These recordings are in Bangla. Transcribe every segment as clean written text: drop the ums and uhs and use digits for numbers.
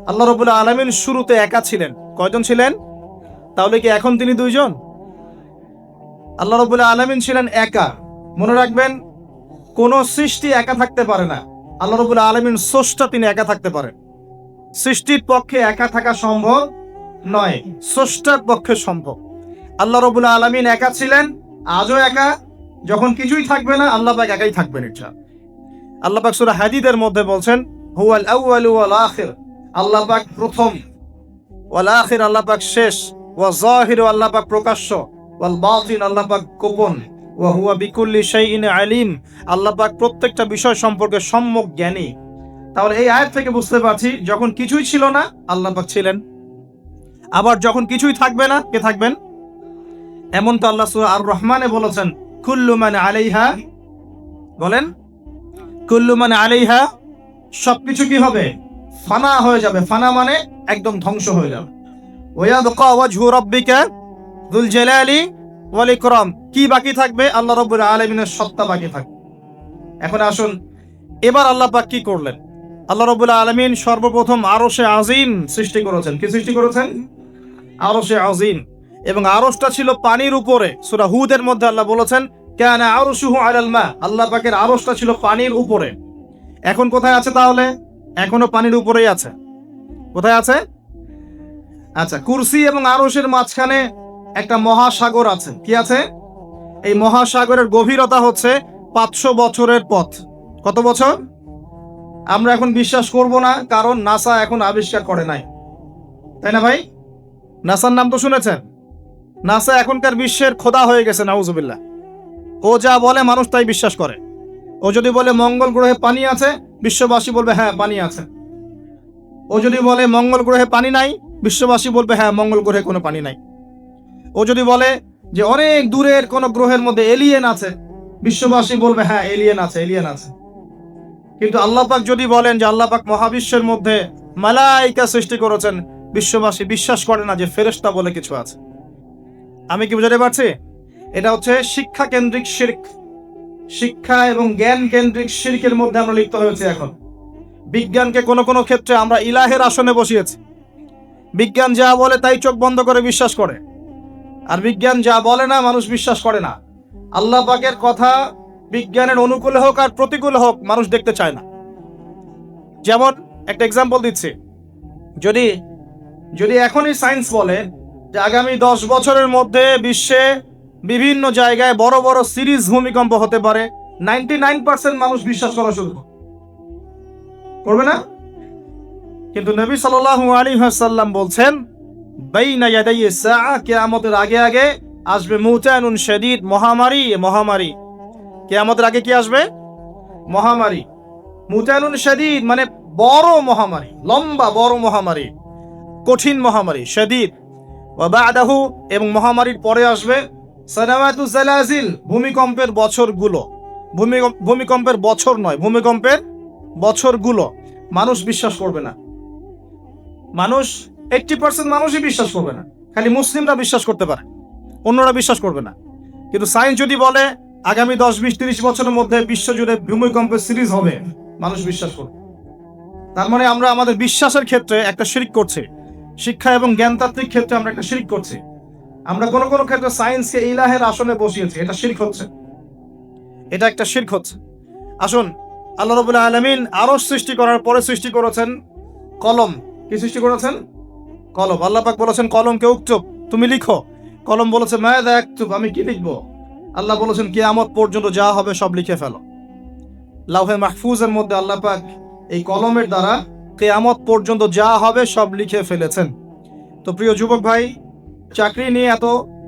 আল্লাহ রাব্বুল আলামিন শুরুতে একা ছিলেন। কয়জন ছিলেন? তাহলে কি এখন তিনি দুইজন? আল্লাহ রাব্বুল আলামিন ছিলেন একা। মনে রাখবেন, কোন সৃষ্টি একা থাকতে পারে না। আল্লাহ রাব্বুল আলামিন স্রষ্টা, তিনি একা থাকতে পারেন। সৃষ্টির পক্ষে একা থাকা সম্ভব নয়, স্রষ্টার পক্ষে সম্ভব। আল্লাহ রাব্বুল আলামিন একা ছিলেন, আজও একা। যখন কিছুই থাকবে না, আল্লাহ পাক একাই থাকবেন ইনশাআল্লাহ। আল্লাহ পাক সূরা হাদীদের মধ্যে বলছেন, হুয়াল আউয়ালু ওয়াল আখির, আল্লাহ পাক প্রথম, ওয়াল আখির আল্লাহ পাক শেষ, ওয়া যাহির আল্লাহ পাক প্রকাশ্য, ওয়াল বাতিন আল্লাহ পাক গোপন, ওয়া হুয়া বিকুল্লি শাইইন আলিম, আল্লাহ পাক প্রত্যেকটা বিষয় সম্পর্কে সম্যক জ্ঞানী। তাহলে এই আয়াত থেকে বুঝতে পারছি, যখন কিছুই ছিল না আল্লাহ পাক ছিলেন, আবার যখন কিছুই থাকবে না কে থাকবেন? এমন তো আল্লাহ সূরা আর রহমানে বলেছেন, কুল্লু মান আলাইহা, বলেন কুল্লু মান আলাইহা, সবকিছু কি হবে? ফানা হয়ে যাবে। ফানা মানে একদম ধ্বংস হয়ে যাবে। ওয়ায়াবকা ওয়াজহু রাব্বিকা যুল জালালি ওয়াল ইকরাম, কি বাকি থাকবে? আল্লাহ রাব্বুল আলামিনের সত্তা বাকি থাকবে। এখন আসুন, এবার আল্লাহ পাক কি করলেন? আল্লাহ রাব্বুল আলামিন সর্বপ্রথম আরশে আজিম সৃষ্টি করেছেন। কি সৃষ্টি করেছেন? আরশে আজিম। এবং আরশটা ছিল পানির উপরে। সূরা হুদের মধ্যে আল্লাহ বলেছেন, কানা আরশুহু আলাল মা, আল্লাহ পাকের আরশটা ছিল পানির উপরে। এখন কোথায় আছে তাহলে? এখনো পানির উপরেই আছে। কোথায় আছে? আচ্ছা, কুরসি এবং আরশের মাঝখানে একটা মহাসাগর আছে। কি আছে? এই মহাসাগরের গভীরতা হচ্ছে 500 বছরের পথ। কত বছর? আমরা এখন বিশ্বাস করব না, কারণ নাসা এখন আবিষ্কার করে নাই, তাই না ভাই? নাসার নাম তো শুনেছেন। নাসা এখনকার বিশ্বের খোদা হয়ে গেছে, নাউজুবিল্লাহ। ও যা বলে মানুষ তাই বিশ্বাস করে। ও যদি বলে মঙ্গল গ্রহে পানি আছে, বিশ্ববাসী বলবে হ্যাঁ পানি আছে। ও যদি বলে মঙ্গল গ্রহে পানি নাই, বিশ্ববাসী বলবে হ্যাঁ মঙ্গল গ্রহে কোনো পানি নাই। ও যদি বলে যে অনেক দূরের কোনো গ্রহের মধ্যে এলিয়েন আছে, বিশ্ববাসী বলবে হ্যাঁ এলিয়েন আছে, এলিয়েন আছে। কিন্তু আল্লাহ পাক যদি বলেন যে আল্লাহ পাক মহাবিশ্বের মধ্যে মালাইকা সৃষ্টি করেছেন, বিশ্ববাসী বিশ্বাস করে না যে ফেরেশতা বলে কিছু আছে। আমি কি বুঝাতে পারছি? এটা হচ্ছে শিক্ষা কেন্দ্রিক শিরক। শিক্ষা এবং জ্ঞান কেন্দ্রিক শিরকের মধ্যে আমরা লিপ্ত হয়েছি এখন। বিজ্ঞানকে কোনো কোনো ক্ষেত্রে আমরা ইলাহের আসনে বসিয়েছি। বিজ্ঞান যা বলে তাই চোখ বন্ধ করে বিশ্বাস করে, আর বিজ্ঞান যা বলে না মানুষ বিশ্বাস করে না। আল্লাহ পাকের কথা বিজ্ঞানের অনুকূলে হোক আর প্রতিকূলে হোক, মানুষ দেখতে চায় না। যেমন একটা এক্সাম্পল দিচ্ছি, যদি যদি এখনই সায়েন্স বলে যে আগামী 10 বছরের মধ্যে বিশ্বে বিভিন্ন জায়গায় বড় বড় সিরিজ ভূমিকম্প হতে পারে, 99% মানুষ বিশ্বাস করা শুরু করবে না। কিন্তু নবী সাল্লাল্লাহু আলাইহি ওয়াসাল্লাম বলছেন, বাইনা ইয়াদাই সাআ, কিয়ামতের আগে আগে আসবে মুতানুন শাদীদ, মহামারী। মহামারী কিয়ামতের আগে কি আসবে? মহামারী। মুতানুন শাদীদ মানে বড় মহামারী, লম্বা বড় মহামারী, কঠিন মহামারী, শাদীদ। ওয়া বা'দাহু, এবং মহামারীর পরে আসবে সানাওয়াতু জালাজিল, ভূমিকম্পের বছরগুলো। ভূমিকম্পের বছর নয়, ভূমিকম্পের বছরগুলো। মানুষ বিশ্বাস করবে না। মানুষ 80% মানুষই বিশ্বাস করবে না। খালি মুসলিমরা বিশ্বাস করতে পারে, অন্যরা বিশ্বাস করবে না। কিন্তু সায়েন্স যদি বলে আগামী 10, 20, 30 বছরের মধ্যে বিশ্বজুড়ে ভূমিকম্পের সিরিজ হবে, মানুষ বিশ্বাস করবে। তার মানে আমরা আমাদের বিশ্বাসের ক্ষেত্রে একটা শিরক করছি। শিক্ষা এবং জ্ঞানতাত্ত্বিক ক্ষেত্রে আমরা একটা শিরক করছি। আমরা কোনো কোনো ক্ষেত্রে সায়েন্সকে ইলাহের আসনে বসিয়েছি, এটা শিরক হচ্ছে। এটা একটা শিরক হচ্ছে। আসুন, আল্লাহ রাব্বুল আলামিন আরশ সৃষ্টি করার পরে সৃষ্টি করেছেন কলম। কি সৃষ্টি করেছেন? কলম। আল্লাহ পাক বলেছেন কলমকে উকতুব, তুমি লিখো। কলম বলেছে মাযা আকতুব, আমি কি লিখবো? আল্লাহ বলেছেন কিয়ামত পর্যন্ত যা হবে সব লিখে ফেলো। লাউহে মাহফুজের মধ্যে আল্লাহ পাক এই কলমের দ্বারা কিয়ামত পর্যন্ত যা হবে সব লিখে ফেলেছেন। তো প্রিয় যুবক ভাই, চাকরি নিয়ে এত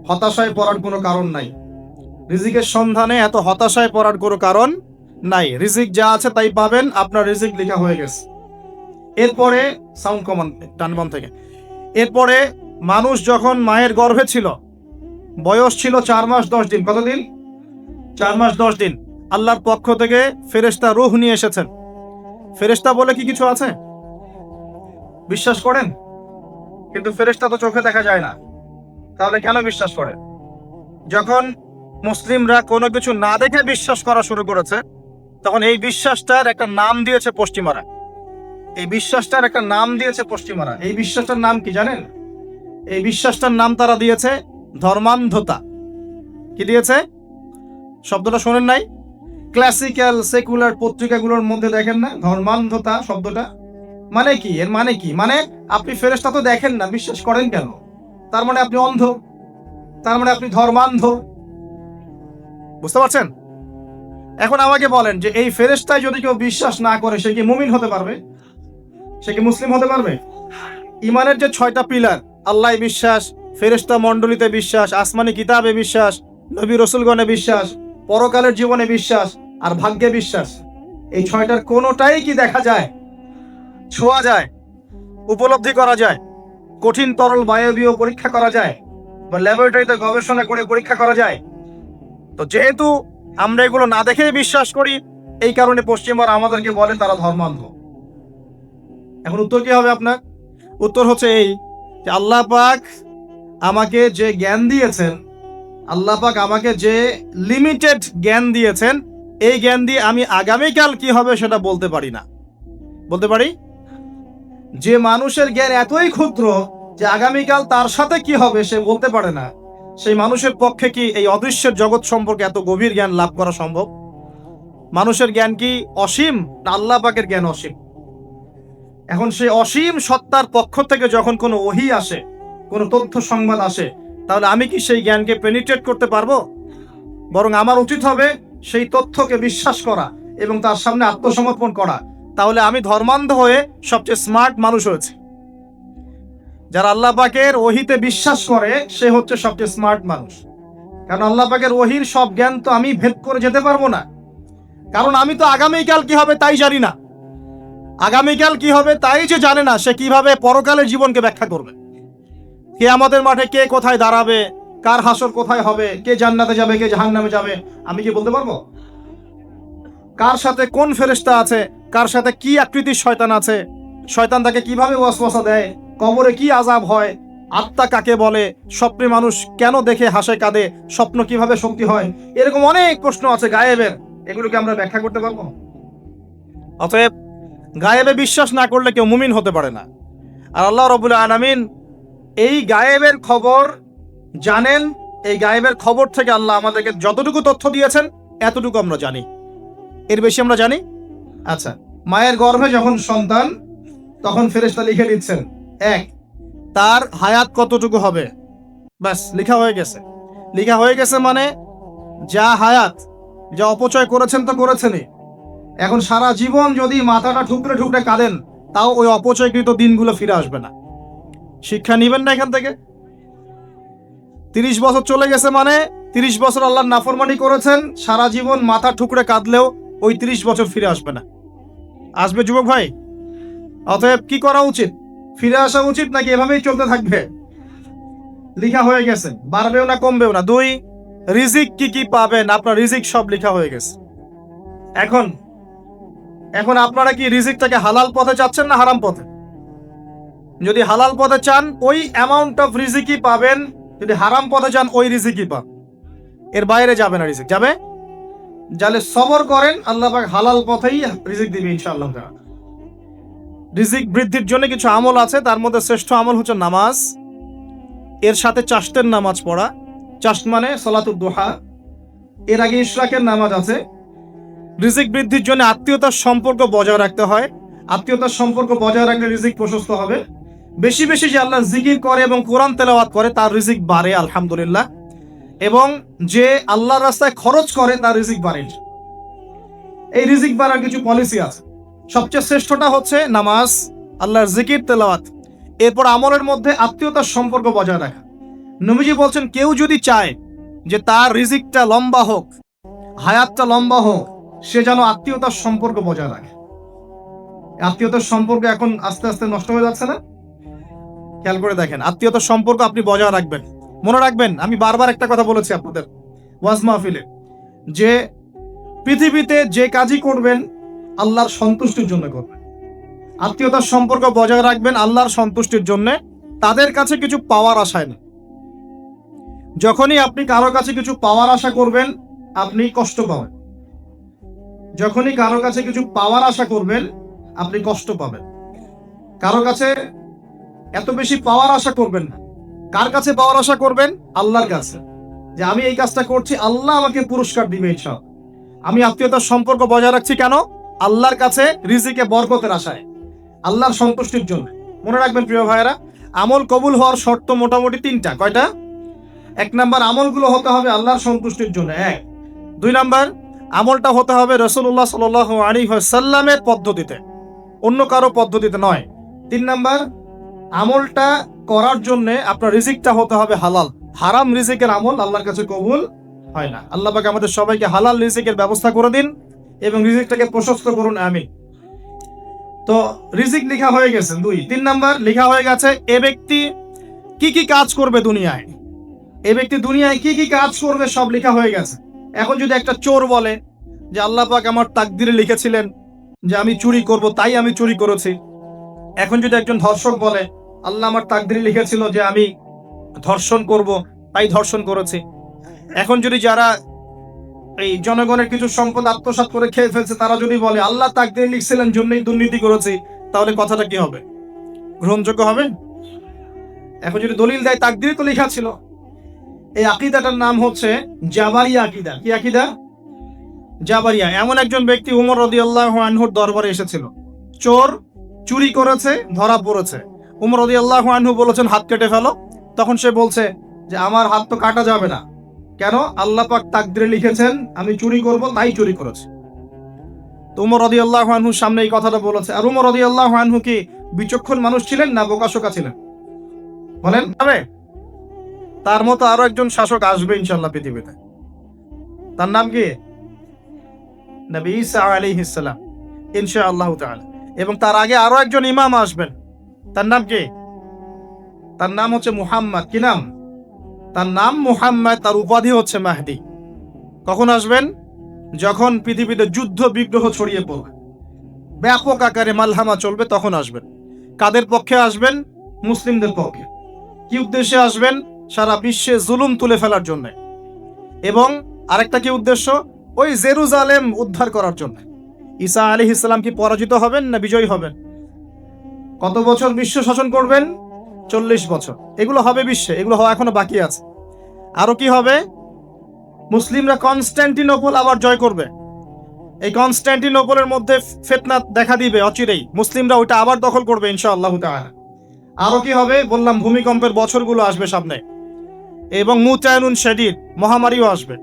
হতাশায় পড়ার কোনো কারণ নাই। রিজিকের সন্ধানে এত হতাশায় পড়ার কোনো কারণ নাই। রিজিক যা আছে তাই পাবেন, আপনার রিজিক লেখা হয়ে গেছে। এরপরে সাউন্ড কমান টানবন থেকে, এরপরে মানুষ যখন মায়ের গর্ভে ছিল, বয়স ছিল 4 মাস 10 দিন। কতদিন? 4 মাস 10 দিন। আল্লাহর পক্ষ থেকে ফেরেশতা রূহ নিয়ে এসেছেন। ফেরেশতা বলে কি কিছু আছে? বিশ্বাস করেন? কিন্তু ফেরেশতা তো চোখে দেখা যায় না, তাহলে কেন বিশ্বাস করে? যখন মুসলিমরা কোনো কিছু না দেখে বিশ্বাস করা শুরু করেছে, তখন এই বিশ্বাসটার একটা নাম দিয়েছে পশ্চিমারা। এই বিশ্বাসটার একটা নাম দিয়েছে পশ্চিমারা। এই বিশ্বাসটার নাম কি জানেন? এই বিশ্বাসটার নাম তারা দিয়েছে ধর্মান্ধতা। কি দিয়েছে? শব্দটা শোনেন নাই? ক্লাসিক্যাল সেকুলার পত্রিকাগুলোর মধ্যে দেখেন না ধর্মান্ধতা শব্দটা? মানে কি? এর মানে কি? মানে আপনি ফেরেশতা তো দেখেন না, বিশ্বাস করেন কেন? তার মানে আপনি অন্ধ, তার মানে আপনি ধর্মান্ধ। বুঝতে পারছেন? এখন আমাকে বলেন যে এই ফেরেশতায় যদি কেউ বিশ্বাস না করে সে কি মুমিন হতে পারবে? সে কি মুসলিম হতে পারবে? ইমানের যে 6টা পিলার, আল্লাহ বিশ্বাস, ফেরেশতা মণ্ডলীতে বিশ্বাস, আসমানি কিতাবে বিশ্বাস, নবী রসুলগণে বিশ্বাস, পরকালের জীবনে বিশ্বাস আর ভাগ্যে বিশ্বাস, এই 6টার কোনোটাই কি দেখা যায়, ছোঁয়া যায়, উপলব্ধি করা যায়, কঠিন তরল বায়বীয় পরীক্ষা করা যায়, বা ল্যাবরেটরিতে গবেষণা করে পরীক্ষা করা যায়? তো যেহেতু আমরা এগুলো না দেখেই বিশ্বাস করি, এই কারণে পশ্চিমরা আমাদেরকে বলে তারা ধর্মান্ধ। এখন উত্তর কি হবে আপনার? উত্তর হচ্ছে এই যে আল্লাহ পাক আমাকে যে জ্ঞান দিয়েছেন, আল্লাহ পাক আমাকে যে লিমিটেড জ্ঞান দিয়েছেন, এই জ্ঞান দিয়ে আমি আগামীকাল কি হবে সেটা বলতে পারি না। বলতে পারি? যে মানুষের জ্ঞান এতই ক্ষুদ্র যে আগামীকাল তার সাথে কি হবে সে বলতে পারে না, সেই মানুষের পক্ষে কি এই অদৃশ্যের জগৎ সম্পর্কে এত গভীর জ্ঞান লাভ করা সম্ভব? মানুষের জ্ঞান কি অসীম না আল্লাহ পাকের জ্ঞান অসীম? এখন সেই অসীম সত্তার পক্ষ থেকে যখন কোনো ওহী আসে, কোনো তথ্য সংবাদ আসে, তাহলে আমি কি সেই জ্ঞানকে পেনিট্রেট করতে পারবো? বরং আমার উচিত হবে সেই তথ্যকে বিশ্বাস করা এবং তার সামনে আত্মসমর্পণ করা। তাহলে আমি ধর্মান্ধ হয়ে সবচেয়ে স্মার্ট মানুষ হয়েছে। যারা আল্লাহ পাকের ওহীতে বিশ্বাস করে সে হচ্ছে সবচেয়ে স্মার্ট মানুষ। কারণ আল্লাহ পাকের ওহীর সব জ্ঞান তো আমি ভেদ করে যেতে পারবো না, কারণ আমি তো আগামীকাল কি হবে তাই জানি না। আগামীকাল কি হবে তাই যে জানে না, সে কিভাবে পরকালের জীবনকে ব্যাখ্যা করবে? কিয়ামতের মাঠে কে কোথায় দাঁড়াবে, কার হাসর কোথায় হবে, কে জান্নাতে যাবে কে জাহান্নামে যাবে, আমি কি বলতে পারবো? কার সাথে কোন ফেরেশতা আছে, কার সাথে কি আকৃতির শয়তান আছে, শয়তান তাকে কিভাবে ওয়াসওয়াসা দেয়, কবরে কি আযাব হয়, আত্মা কাকে বলে, স্বপ্নে মানুষ কেন দেখে হাসে কাঁদে, স্বপ্ন কিভাবে শক্তি হয়, এরকম অনেক প্রশ্ন আছে গায়েবের। এগুলোকে আমরা ব্যাখ্যা করতে পারবো? অতএব গায়েবে বিশ্বাস না করলে কেউ মুমিন হতে পারে না। আর আল্লাহ রাব্বুল আলামিন এই গায়েবের খবর জানেন। এই গায়েবের খবর থেকে আল্লাহ আমাদেরকে যতটুকু তথ্য দিয়েছেন এতটুকু আমরা জানি, এর বেশি আমরা জানি? আচ্ছা, মায়ের গর্ভে যখন সন্তান, তখন ফেরেশতা লিখে দিচ্ছেন এক, তার হায়াত কতটুকু হবে, ব্যাস লেখা হয়ে গেছে। লেখা হয়ে গেছে মানে যা হায়াত, যা অপচয় করেছেন তো করেছেনই। এখন সারা জীবন যদি মাথাটা ঠুকরে ঠুকরে কাঁদেন, তাও ওই অপচয়কৃত দিনগুলো ফিরে আসবে না। শিক্ষা নিবেন না এখান থেকে? 30 বছর চলে গেছে মানে 30 বছর আল্লাহর নাফরমানি করেছেন, সারা জীবন মাথা ঠুকরে কাঁদলেও ওই 30 বছর ফিরে আসবে না। আসবে যুবক ভাই? অতএব কি করা উচিত? ফিরে আসা উচিত নাকি এভাবেই চলতে থাকবে? লেখা হয়ে গেছে, বাড়বেও না কমবেও না। 2, রিজিক কি কি পাবেন, আপনার রিজিক সব লেখা হয়ে গেছে। এখন আপনারা কি রিজিকটাকে হালাল পথে চাচ্ছেন না হারাম পথে? যদি হালাল পথে চান ওই অ্যামাউন্ট অফ রিজিকই পাবেন, যদি হারাম পথে চান ওই রিজিকই পাবেন, এর বাইরে যাবে না। রিজিক যাবে, যাহলে সবর করেন, আল্লাহ পাক হালাল পথেই রিজিক দিবে ইনশাআল্লাহ। রিজিক বৃদ্ধির জন্য কিছু আমল আছে, তার মধ্যে শ্রেষ্ঠ আমল হচ্ছে নামাজ, এর সাথে চাশতের নামাজ পড়া। চাশত মানে সালাতুদ দুহা, এর আগে ইশরাকের নামাজ আছে। রিজিক বৃদ্ধির জন্য আত্মীয়তার সম্পর্ক বজায় রাখতে হয়। আত্মীয়তার সম্পর্ক বজায় রাখলে রিজিক প্রশস্ত হবে। বেশি বেশি যে আল্লাহ জিকির করে এবং কোরআন তেলাওয়াত করে তার রিজিক বাড়ে আলহামদুলিল্লাহ। এবং যে আল্লাহর রাস্তায় খরচ করে তার রিজিক বাড়ে। এই রিজিক বাড়ার কিছু পলিসি আছে। সবচেয়ে শ্রেষ্ঠটা হচ্ছে নামাজ, আল্লাহর জিকির তেলাওয়াত। এরপর আমলের মধ্যে আত্মীয়তার সম্পর্ক বজায় রাখা। নবীজি বলছেন কেউ যদি চায় যে তার রিজিকটা লম্বা হোক, হায়াতটা লম্বা হোক, সে যেন আত্মীয়তার সম্পর্ক বজায় রাখে। আত্মীয়তার সম্পর্ক এখন আস্তে আস্তে নষ্ট হয়ে যাচ্ছে না? খেয়াল করে দেখেন, আত্মীয়তার সম্পর্ক আপনি বজায় রাখবেন। মনে রাখবেন, আমি বারবার একটা কথা বলেছি আপনাদের ওয়াজ মাহফিলে, যে পৃথিবীতে যে কাজই করবেন আল্লাহর সন্তুষ্টির জন্য করবেন। আত্মীয়তার সম্পর্ক বজায় রাখবেন আল্লাহর সন্তুষ্টির জন্য, তাদের কাছে কিছু পাওয়ার আশায় না। যখনই আপনি কারো কাছে কিছু পাওয়ার আশা করবেন আপনি কষ্ট পাবেন। যখনই কারো কাছে কিছু পাওয়ার আশা করবেন আপনি কষ্ট পাবেন। কারো কাছে এত বেশি পাওয়ার আশা করবেন না। কার কাছে পাওয়ার আশা করবেন? আল্লাহর কাছে, যে আমি এই কাজটা করছি, আল্লাহ আমাকে পুরস্কার দিবে ইনশাআল্লাহ। আমি আত্মীয়তার সম্পর্ক বজায় রাখছি কেন? আল্লাহর কাছে রিজিকে বরকতের আশায়, আল্লাহর সন্তুষ্টির জন্য। মনে রাখবেন প্রিয় ভাইয়েরা, আমল কবুল হওয়ার শর্ত মোটামুটি তিনটা। কয়টা? 1 নাম্বার, আমলগুলো হতে হবে আল্লাহর সন্তুষ্টির জন্য। 1। 2 নাম্বার, আমলটা হতে হবে রাসূলুল্লাহ সাল্লাল্লাহু আলাইহি ওয়াসাল্লামের পদ্ধতিতে, অন্য কারো পদ্ধতিতে নয়। 3 নাম্বার, আমলটা করার জন্য আপনার রিজিকটা হতে হবে হালাল। হারাম রিজিকের আমল আল্লাহর কাছে কবুল হয় না। আল্লাহ পাক আমাদের সবাইকে হালাল রিজিকের ব্যবস্থা করে দিন এবং রিজিকটাকে প্রশস্ত করুন, আমিন। তো রিজিক লেখা হয়ে গেছে 2। 3 নাম্বার, লেখা হয়ে গেছে এ ব্যক্তি কি কি কাজ করবে দুনিয়ায়। এ ব্যক্তি দুনিয়ায় কি কি কাজ করবে সব লেখা হয়ে গেছে। এখন যদি একটা চোর বলে যে আল্লাহ পাক আমার তাকদিরে লিখেছিলেন যে আমি চুরি করব, তাই আমি চুরি করেছি। এখন যদি একজন ধর্ষক বলে আল্লাহ আমার তাকদিরে লিখেছিল যে আমি ধর্ষণ করব, তাই ধর্ষণ করেছি। এখন যদি যারা এই জনগণের কিছু সম্পদ আত্মসাৎ করে খেয়ে ফেলছে, তারা যদি বলে আল্লাহ তাকদিরে লিখছিলেন জন্যই দুর্নীতি করেছি, তাহলে কথাটা কি হবে? গ্রহণযোগ্য হবে? এখন যদি দলিল দেয় তাকদিরে তো লেখা ছিল। এই আকীদাটার নাম হচ্ছে জাবারিয়া আকীদা। কি আকীদা? জাবারিয়া। এমন একজন ব্যক্তি উমর রাদিয়াল্লাহু আনহুর দরবারে এসেছিল। চোর, চুরি করেছে, ধরা পড়েছে। উমর রাদিয়াল্লাহু আনহু বলেছেন হাত কেটে ফেলো। তখন সে বলছে যে আমার হাত তো কাটা যাবে না। কেন? আল্লাহ পাক তাকদিরে লিখেছেন আমি চুরি করব, তাই চুরি করেছি। তো উমর রাদিয়াল্লাহু আনহুর সামনে এই কথাটা বলেছে। আর উমর রাদিয়াল্লাহু আনহু কি বিচক্ষণ মানুষ ছিলেন না বোকাশোকা ছিলেন? বলেন তবে তার মতো আরো একজন শাসক আসবে ইনশাআল্লাহ পৃথিবীতে। তার নাম কি? নবী ঈসা আলাইহিস সালাম, ইনশাআল্লাহ তাআলা। এবং তার আগে আরো একজন ইমাম আসবেন। তার নাম কি? তার নাম হচ্ছে মুহাম্মদ। কি নাম? তার নাম মুহাম্মদ, তার উপাধি হচ্ছে মাহদি। কখন আসবেন? যখন পৃথিবীতে যুদ্ধ বিগ্রহ ছড়িয়ে পড়বে, ব্যাপক আকারে মালহামা চলবে, তখন আসবেন। কাদের পক্ষে আসবেন? মুসলিমদের পক্ষে। কি উদ্দেশ্যে আসবেন? সারা বিশ্বে জুলুম তুলে ফেলার জন্য। এবং আরেকটা কি উদ্দেশ্য? ওই জেরুজালেম উদ্ধার করার জন্য। ঈসা আলাইহিস সালাম কি পরাজিত হবেন না বিজয়ী হবেন? কত বছর বিশ্ব শাসন করবেন? 40 বছর। এগুলো হবে বিশ্বে, এগুলো হওয়া এখনো বাকি আছে। আরো কি হবে? মুসলিমরা কনস্ট্যান্টিনোপল আবার জয় করবে। এই কনস্ট্যান্টিনোপলের মধ্যে ফিতনা দেখা দিবে অচিরেই, মুসলিমরা ওইটা আবার দখল করবে ইনশাআল্লাহ তাআলা। আরো কি হবে? বললাম ভূমিকম্পের বছরগুলো আসবে সামনে, এবং মুতায়নুন শাদীদ, মহামারীও আসবে।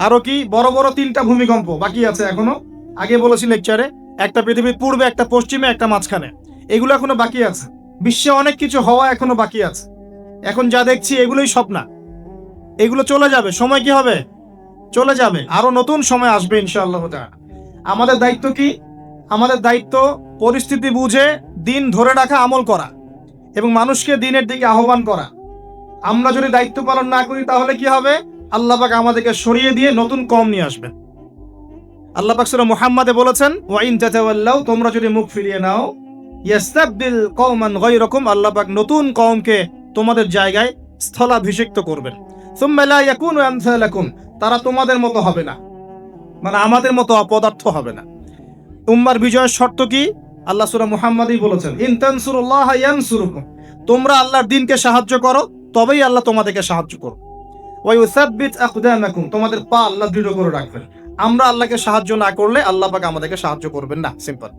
আরো কি? বড় বড় 3টা ভূমিকম্প বাকি আছে এখনো। আগে বলেছি লেকচারে, একটা পৃথিবীর পূর্বে, একটা পশ্চিমে, একটা মাঝখানে। এগুলো এখনো বাকি আছে। বিশ্বে অনেক কিছু হওয়া এখনো বাকি আছে। এখন যা দেখছি এগুলোই স্বপ্ন। এগুলো চলে যাবে, সময় কি হবে? চলে যাবে। আরো নতুন সময় আসবে ইনশাআল্লাহ তাআলা। আমাদের দায়িত্ব কি? আমাদের দায়িত্ব পরিস্থিতি বুঝে দিন ধরে রাখা, আমল করা এবং মানুষকে দিনের দিকে আহ্বান করা। আমরা যদি দায়িত্ব পালন না করি তাহলে কি হবে? আল্লাহ পাক আমাদেরকে সরিয়ে দিয়ে নতুন কওম নিয়ে আসবেন। আল্লাহ পাক সূরা মুহাম্মাদে বলেছেন ওয়া ইন তাতাওয়াল্লাউ, তোমরা যদি মুখ ফিরিয়ে নাও, ইয়াস্তাবদিল কওমান গায়রাকুম, আল্লাহ পাক নতুন কওমকে তোমাদের জায়গায় স্থলাভিষিক্ত করবেন। সুম্মা লা ইয়াকুনু আমসালাকুম, তারা তোমাদের মতো হবে না, মানে আমাদের মতো অপদার্থ হবে না। উম্মার বিজয়ের শর্ত কি? আল্লাহ সূরা মুহাম্মাদেই বলেছেন ইন তানসুরুল্লাহ ইয়ানসুরুকুম, তোমরা আল্লাহর দ্বীনকে সাহায্য করো, তবেই আল্লাহ তোমাদেরকে সাহায্য করবে। ওয়া ইউসাব্বিত আকদামাকুম, তোমাদের পা আল্লাহ দৃঢ় করে রাখবেন। আমরা আল্লাহকে সাহায্য না করলে আল্লাহ পাক আমাদেরকে সাহায্য করবেন না, সিম্পল।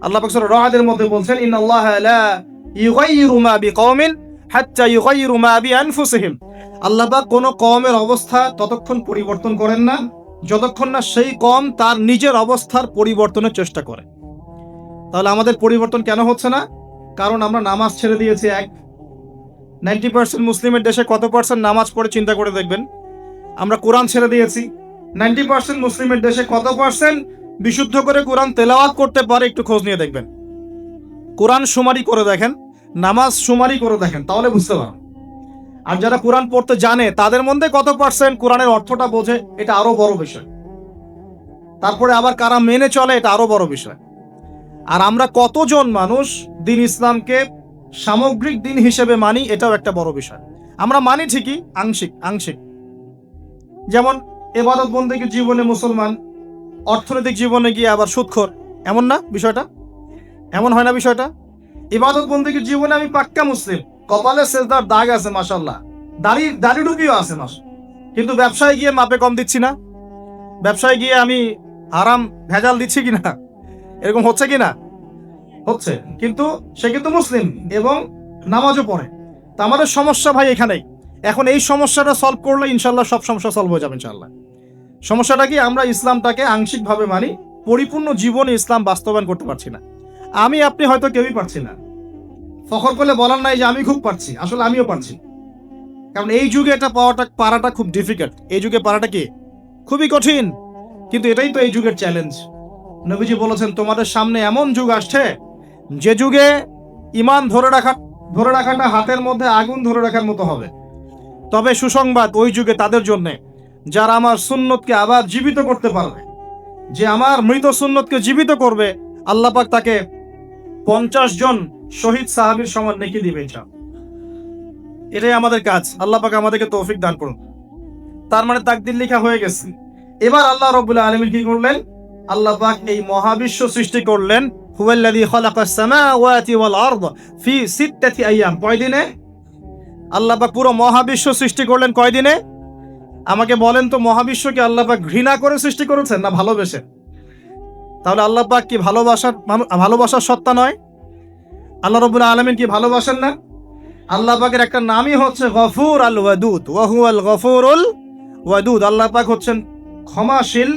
আল্লাহ পাক সূরা রা'দের মধ্যে বলছেন ইন্নাল্লাহা লা ইউগাইয়িরু মা বিকওমিন হাত্তা ইউগাইয়িরু মা বিআনফুসিহিম, আল্লাহ পাক কোন কওমের অবস্থা ততক্ষণ পরিবর্তন করেন না যতক্ষণ না সেই কওম তার নিজের অবস্থার পরিবর্তনের চেষ্টা করে। তাহলে আমাদের পরিবর্তন কেন হচ্ছে না? কারণ আমরা নামাজ ছেড়ে দিয়েছি। 90% মুসলিমের দেশে কত পার্সেন্ট নামাজ পড়ে চিন্তা করে দেখবেন। আমরা কোরআন ছেড়ে দিয়েছি। 90% মুসলিমের দেশে কত পার্সেন্ট বিশুদ্ধ করে কোরআন তেলাওয়াত করতে পারে একটু খোঁজ নিয়ে দেখবেন। কোরআন শুমারি করে দেখেন, নামাজ শুমারি করে দেখেন, তাহলে বুঝতে পারবেন। আর যারা কোরআন পড়তে জানে তাদের মধ্যে কত পার্সেন্ট কোরআনের অর্থটা বোঝে, এটা আরো বড় বিষয়। তারপরে আবার কারা মেনে চলে, এটা আরো বড় বিষয়। আর আমরা কতজন মানুষ দিন ইসলামকে সামগ্রিক দিন হিসেবে মানি, এটাও একটা বড় বিষয়। আমরা মানি ঠিকই, আংশিক। যেমন ইবাদত বন্দেগী জীবনে মুসলমান, অর্থনৈতিক জীবনে গিয়ে আবার সুদখোর, এমন না বিষয়টা? এমন হয় না বিষয়টা? ইবাদত বন্দেগীর জীবনে আমি পাক্কা মুসলিম, কপালে সেজদার দাগ আছে মাশাআল্লাহ, দাড়ি টুপিও আছে কিন্তু ব্যবসায় গিয়ে মাপে কম দিচ্ছি না, ব্যবসায় গিয়ে আমি হারাম ভেজাল দিচ্ছি কিনা, এরকম হচ্ছে কিনা? হচ্ছে। কিন্তু সে কিন্তু মুসলিম এবং নামাজও পড়ে। তা আমাদের সমস্যা ভাই এখানেই। এখন এই সমস্যাটা সলভ করলে ইনশাল্লাহ সব সমস্যা সলভ হয়ে যাবে ইনশাল্লাহ। সমস্যাটা কি? আমরা ইসলামটাকে আংশিকভাবে মানি, পরিপূর্ণ জীবনে ইসলাম বাস্তবায়ন করতে পারছি না। আপনি হয়তো কেউই পারছি না, ফখর করলে বলার নাই যে আমি খুব পারছি, আসলে আমিও পারছি। কারণ এই যুগে এটা পারাটা খুব ডিফিকাল্ট। এই যুগে পারাটা কি খুবই কঠিন, কিন্তু এটাই তো এই যুগের চ্যালেঞ্জ। নবীজি বলেছেন তোমাদের সামনে এমন যুগ আসছে যে যুগে ঈমান ধরে রাখাটা হাতের মধ্যে আগুন ধরে রাখার মতো হবে। তবে সুসংবাদ ওই যুগে তাদের জন্য যারা আমার সুন্নতকে আবার জীবিত করতে পারবে। যে আমার মৃত সুন্নতকে জীবিত করবে, আল্লাহ পাক তাকে 50 জন শহীদ সাহাবীর সমান নেকি দিবে ইনশাআল্লাহ। এটাই আমাদের কাজ। আল্লাহ পাক আমাদেরকে তৌফিক দান করুন। তার মানে তাকদীর লেখা হয়ে গেছে। এবার আল্লাহ রাব্বুল আলামিন কি করলেন? আল্লাহ পাক এই মহাবিশ্ব সৃষ্টি করলেন। হুয়াল্লাযী খালাকাস সামাওয়াতি ওয়াল আরদ ফি সিত্তাতি আইয়াম। কয় দিনে? আল্লাহ পাক পুরো মহাবিশ্ব সৃষ্টি করলেন কয় দিনে? আমাকে বলেন তো, মহাবিশ্বকে আল্লাহ পাক ঘৃণা করে সৃষ্টি করেছেন না ভালোবেসে? তাহলে আল্লাহ পাক কি ভালোবাসার সত্তা নয়? আল্লাহ রাব্বুল আলামিন কি ভালোবাসেন না? আল্লাহ পাকের একটা নামই হচ্ছে গফুর আল ওয়াদুদ, ওয়া হুয়াল গফুরুল ওয়াদুদ। আল্লাহ পাক হচ্ছেন ক্ষমাশীল,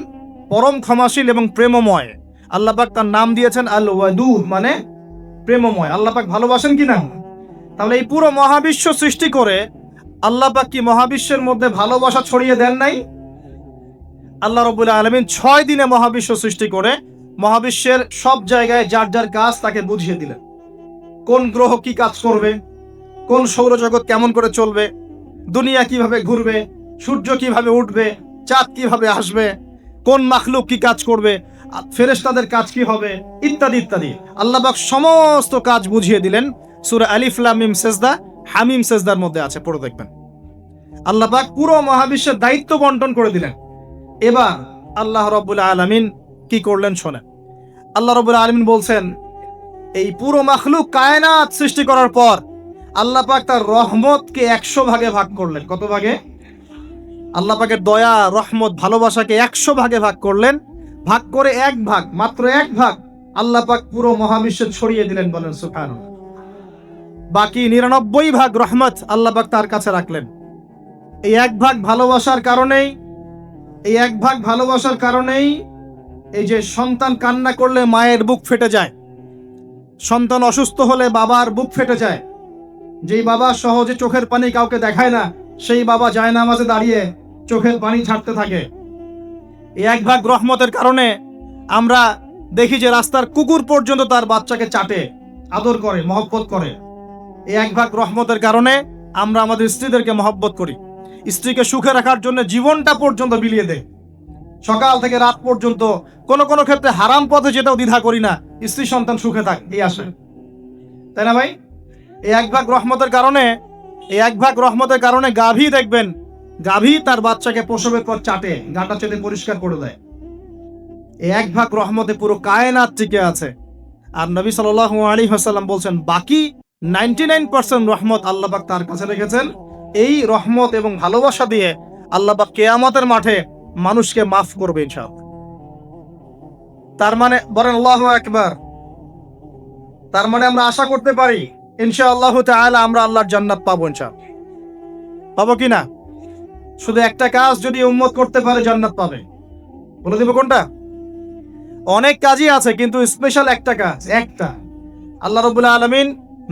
পরম ক্ষমাশীল এবং প্রেমময়। আল্লাহ পাক তার নাম দিয়েছেন আল ওয়াদুদ, মানে প্রেমময়। আল্লাহ পাক ভালোবাসেন কি না? তাহলে এই পুরো মহাবিশ্ব সৃষ্টি করে আল্লাহ পাক কি মহাবিশ্বের মধ্যে ভালোবাসা ছড়িয়ে দেন নাই? আল্লাহ রাব্বুল আলামিন 6 দিনে মহাবিশ্ব সৃষ্টি করে মহাবিশ্বের সব জায়গায় যার যার কাজ তাকে বুঝিয়ে দিলেন। কোন গ্রহ কি কাজ করবে, কোন সৌরজগৎ কেমন করে চলবে, দুনিয়া কিভাবে ঘুরবে, সূর্য কিভাবে উঠবে, চাঁদ কিভাবে আসবে, কোন মাখলুক কি কাজ করবে, ফেরেশতাদের কাজ কি হবে, ইত্যাদি ইত্যাদি। আল্লাহ পাক সমস্ত কাজ বুঝিয়ে দিলেন। সূরা আলিফ লাম মিম সেজদা, হামিম সেজদার মধ্যে আছে, পড়ে দেখবেন। আল্লাহ পাক পুরো মহাবিশ্বের দায়িত্ব বন্টন করে দিলেন। এবার আল্লাহ রাব্বুল আলামিন কি করলেন শোনেন। আল্লাহ রাব্বুল আলামিন বলছেন, এই পুরো মাখলুক কায়নাত সৃষ্টি করার পর আল্লাহ পাক তার রহমতকে 100 ভাগে ভাগ করলেন। কত ভাগে? আল্লাহ পাকের দয়া, রহমত, ভালোবাসাকে 100 ভাগে ভাগ করলেন। ভাগ করে মাত্র এক ভাগ আল্লাহ পাক পুরো মহাবিশ্বে ছড়িয়ে দিলেন, বলেন সুবহানাল্লাহ। বাকি 99 ভাগ রহমত আল্লাহ পাক তার কাছে রাখলেন। এই এক ভাগ ভালোবাসার কারণেই এই যে সন্তান কান্না করলে মায়ের বুক ফেটে যায়, সন্তান অসুস্থ হলে বাবার বুক ফেটে যায়। যেই বাবা সহজে চোখের পানি কাউকে দেখায় না, সেই বাবা জায়নামাজে দাঁড়িয়ে চোখের পানি ছাড়তে থাকে। এই এক ভাগ রহমতের কারণে আমরা দেখি যে রাস্তার কুকুর পর্যন্ত তার বাচ্চাকে চাটে, আদর করে, মহব্বত করে। এই এক ভাগ রহমতের কারণে আমরা আমাদের স্ত্রীদেরকে মহব্বত করি, স্ত্রীকে সুখে রাখার জন্য জীবনটা পর্যন্ত বিলিয়ে দেয়। সকাল থেকে রাত পর্যন্ত কোনো ক্ষেত্রে হারাম পথে যেতেও দ্বিধা করি না, স্ত্রী সন্তান সুখে থাক, এই আসে, তাই না ভাই? এই এক ভাগ রহমতের কারণে গাভী দেখবেন, গাভী তার বাচ্চাকে প্রসবের পর চাটে, গাটা চেটে পরিষ্কার করে দেয়। এই এক ভাগ রহমতে পুরো কায়নাত টিকে আছে। আর নবী সাল্লাল্লাহু আলাইহি ওয়াসাল্লাম বলছেন, বাকি 99% রহমত আল্লাহ পাক তার কাছে রেখেছেন। এই রহমত এবং ভালোবাসা দিয়ে আল্লাহ পাক কিয়ামতের মাঠে মানুষকে মাফ করবে ইনশাআল্লাহ। তার মানে বলেন আল্লাহু আকবার। তার মানে আমরা আশা করতে পারি ইনশাআল্লাহ তাআলা আমরা আল্লাহর জান্নাত পাবো ইনশাআল্লাহ। পাবো কিনা? শুধু একটা কাজ যদি উম্মত করতে পারে জান্নাত পাবে। বলে দিব কোনটা? অনেক কাজই আছে, কিন্তু স্পেশাল একটা কাজ, একটা। আল্লাহ রাব্বুল আলামিন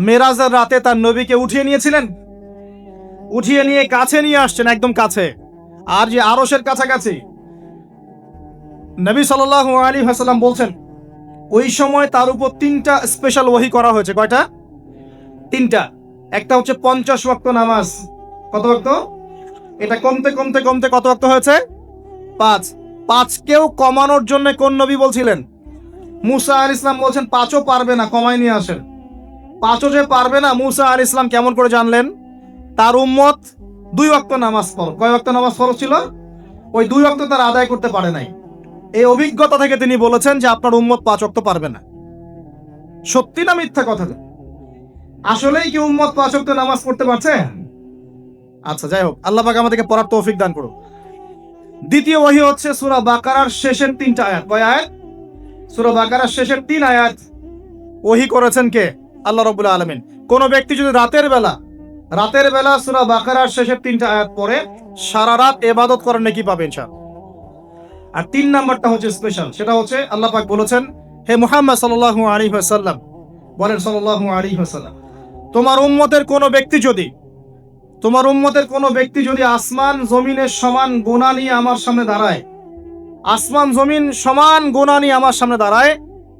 মেরাজের রাতে তার নবীকে উঠিয়ে নিয়ে কাছে নিয়ে আসছেন, একদম কাছে, আর যে আরশের কাছাকাছি। নবী সাল্লাল্লাহু আলাইহি ওয়াসাল্লাম বলছেন, ওই সময় তার উপর 3টা স্পেশাল ওহী করা হয়েছে। কয়টা? 3টা। একটা হচ্ছে 50 ওয়াক্ত নামাজ। কত ওয়াক্ত? এটা কমতে কত ওয়াক্ত হয়েছে? 5 কেও কমানোর জন্য কোন নবী বলছিলেন? মুসা আলাইহিস সালাম বলছেন 5ও পারবে না, কমাই নিয়ে আসেন। 5ও যে পারবে না, মুসা আলাইহিস সালাম কেমন করে জানলেন? তার উম্মত 2 ওয়াক্ত নামাজ পড়ে। কয় ওয়াক্ত নামাজ ফরজ ছিল? ওই 2 ওয়াক্ত তার আদায় করতে পারে নাই। এই অভিজ্ঞতা থেকে তিনি বলেছেন যে আপনার উম্মত 5 ওয়াক্ত পারবে না। সত্যি না মিথ্যা কথা? আসলেই কি উম্মত 5 ওয়াক্ত নামাজ পড়তে পারছে? আচ্ছা, যাই হোক, আল্লাহ পাক আমাদেরকে পড়ার তৌফিক দান করুন। দ্বিতীয় ওহী হচ্ছে সূরা বাকারার শেষের 3টা আয়াত। কয় আয়াত? সূরা বাকারার শেষের 3 আয়াত ওহী করেছেন কে? আল্লাহ রাব্বুল আলামিন। কোন ব্যক্তি যদি রাতের বেলা সূরা বাকারার শেষের 3টা আয়াত পড়ে সারা রাত ইবাদত করার নেকি পাবে ইনশাআল্লাহ। আর 3 নাম্বারটা হচ্ছে স্পেশাল, সেটা হচ্ছে আল্লাহ পাক বলেছেন, হে মুহাম্মদ সাল্লাল্লাহু আলাইহি ওয়াসাল্লাম, বলেন সাল্লাল্লাহু আলাইহি ওয়াসাল্লাম, তোমার উম্মতের কোনো ব্যক্তি যদি আসমান জমিনের সমান গুনাহ নিয়ে আমার সামনে দাঁড়ায়, আসমান জমিন সমান গুনাহ নিয়ে আমার সামনে দাঁড়ায়,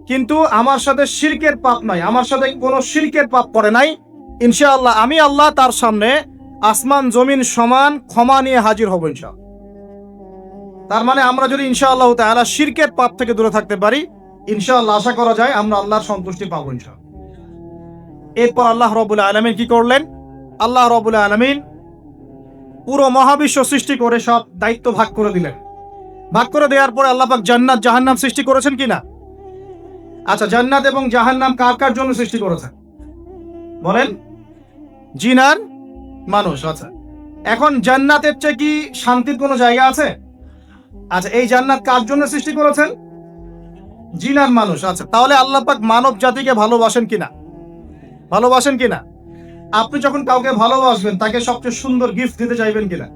কিন্তু আমার সাথে শিরকের পাপ নাই, আমার সাথে কোনো শিরকের পাপ করে নাই, ইনশাআল্লাহ আমি আল্লাহ তার সামনে আসমান জমিন সমান ক্ষমা নিয়ে হাজির হব ইনশাআল্লাহ। তার মানে আমরা যদি ইনশাআল্লাহ তাআলা শিরকের পাপ থেকে দূরে থাকতে পারি, ইনশাআল্লাহ আশা করা যায় আমরা আল্লাহর সন্তুষ্টি পাবো ইনশাআল্লাহ। এরপর আল্লাহ রাব্বুল আলামিন কি করলেন? আল্লাহ রাব্বুল আলামিন পুরো মহাবিশ্ব সৃষ্টি করে সব দায়িত্ব ভাগ করে দিলেন। ভাগ করে দেওয়ার পরে আল্লাহ পাক জান্নাত জাহান্নাম সৃষ্টি করেছেন কিনা? আচ্ছা, জান্নাত এবং জাহান্নাম কার কার জন্য সৃষ্টি করেছেন বলেন? জিন আর মানুষ। আচ্ছা, এখন জান্নাতের চেয়ে কি শান্তির কোনো জায়গা আছে? আচ্ছা, এই জান্নাত কার জন্য সৃষ্টি করেছেন? জিন আর মানুষ। আচ্ছা, তাহলে আল্লাহ পাক মানব জাতিকে ভালোবাসেন কিনা? আপনি যখন কাউকে ভালোবাসবেন, তাকে সবচেয়ে সুন্দর গিফট দিতে চাইবেন কিনা?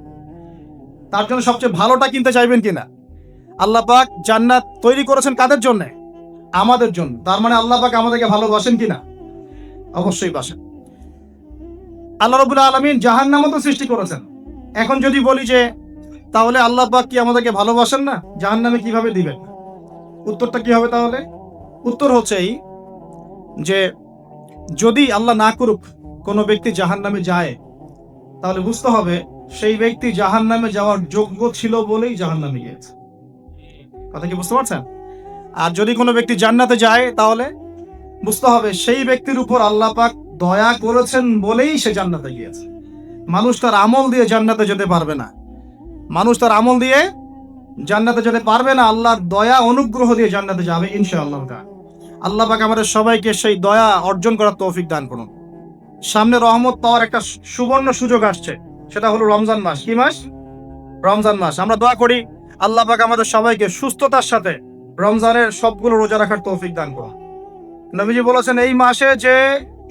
তার জন্য সবচেয়ে ভালোটা কিনতে চাইবেন কিনা? আল্লাহ পাক জান্নাত তৈরি করেছেন কাদের জন্য? আমাদের জন্য। তার মানে আল্লাহ পাক আমাদেরকে ভালোবাসেন কিনা? অবশ্যই বাসেন। আল্লাহ রাব্বুল আলামিন জাহান্নামও তো সৃষ্টি করেছেন। এখন যদি বলি যে তাহলে আল্লাহ পাক কি আমাদেরকে ভালোবাসেন না, জাহান্নামে কিভাবে দিবেন? উত্তরটা কি হবে তাহলে? উত্তর হচ্ছে এই যে যদি আল্লাহ না করুক কোনো ব্যক্তি জাহান্নামে যায়, তাহলে বুঝতে হবে সেই ব্যক্তি জাহান্নামে যাওয়ার যোগ্য ছিল বলেই জাহান্নামে গিয়েছে। কথা কি বুঝতে পারছেন? আর যদি কোনো ব্যক্তি জান্নাতে যায়, তাহলে বুঝতে হবে সেই ব্যক্তির উপর আল্লাহ পাক দয়া করেছেন বলেই সে জান্নাতে গিয়েছে। মানুষ তার আমল দিয়ে জান্নাতে যেতে পারবে না। আল্লাহর দয়া অনুগ্রহ দিয়ে জান্নাতে যাবে ইনশাআল্লাহ। আল্লাহ পাক আমাদের সবাইকে সেই দয়া অর্জন করার তৌফিক দান করুন। সামনে রহমত পাওয়ার একটা সুবর্ণ সুযোগ আসছে, সেটা হলো রমজান মাস। কি মাস? রমজান মাস। আমরা দোয়া করি আল্লাহ পাক আমাদের সবাইকে সুস্থতার সাথে রমজানের সবগুলো রোজা রাখার তৌফিক দান করুন। নবীজি বলেছেন, এই মাসে যে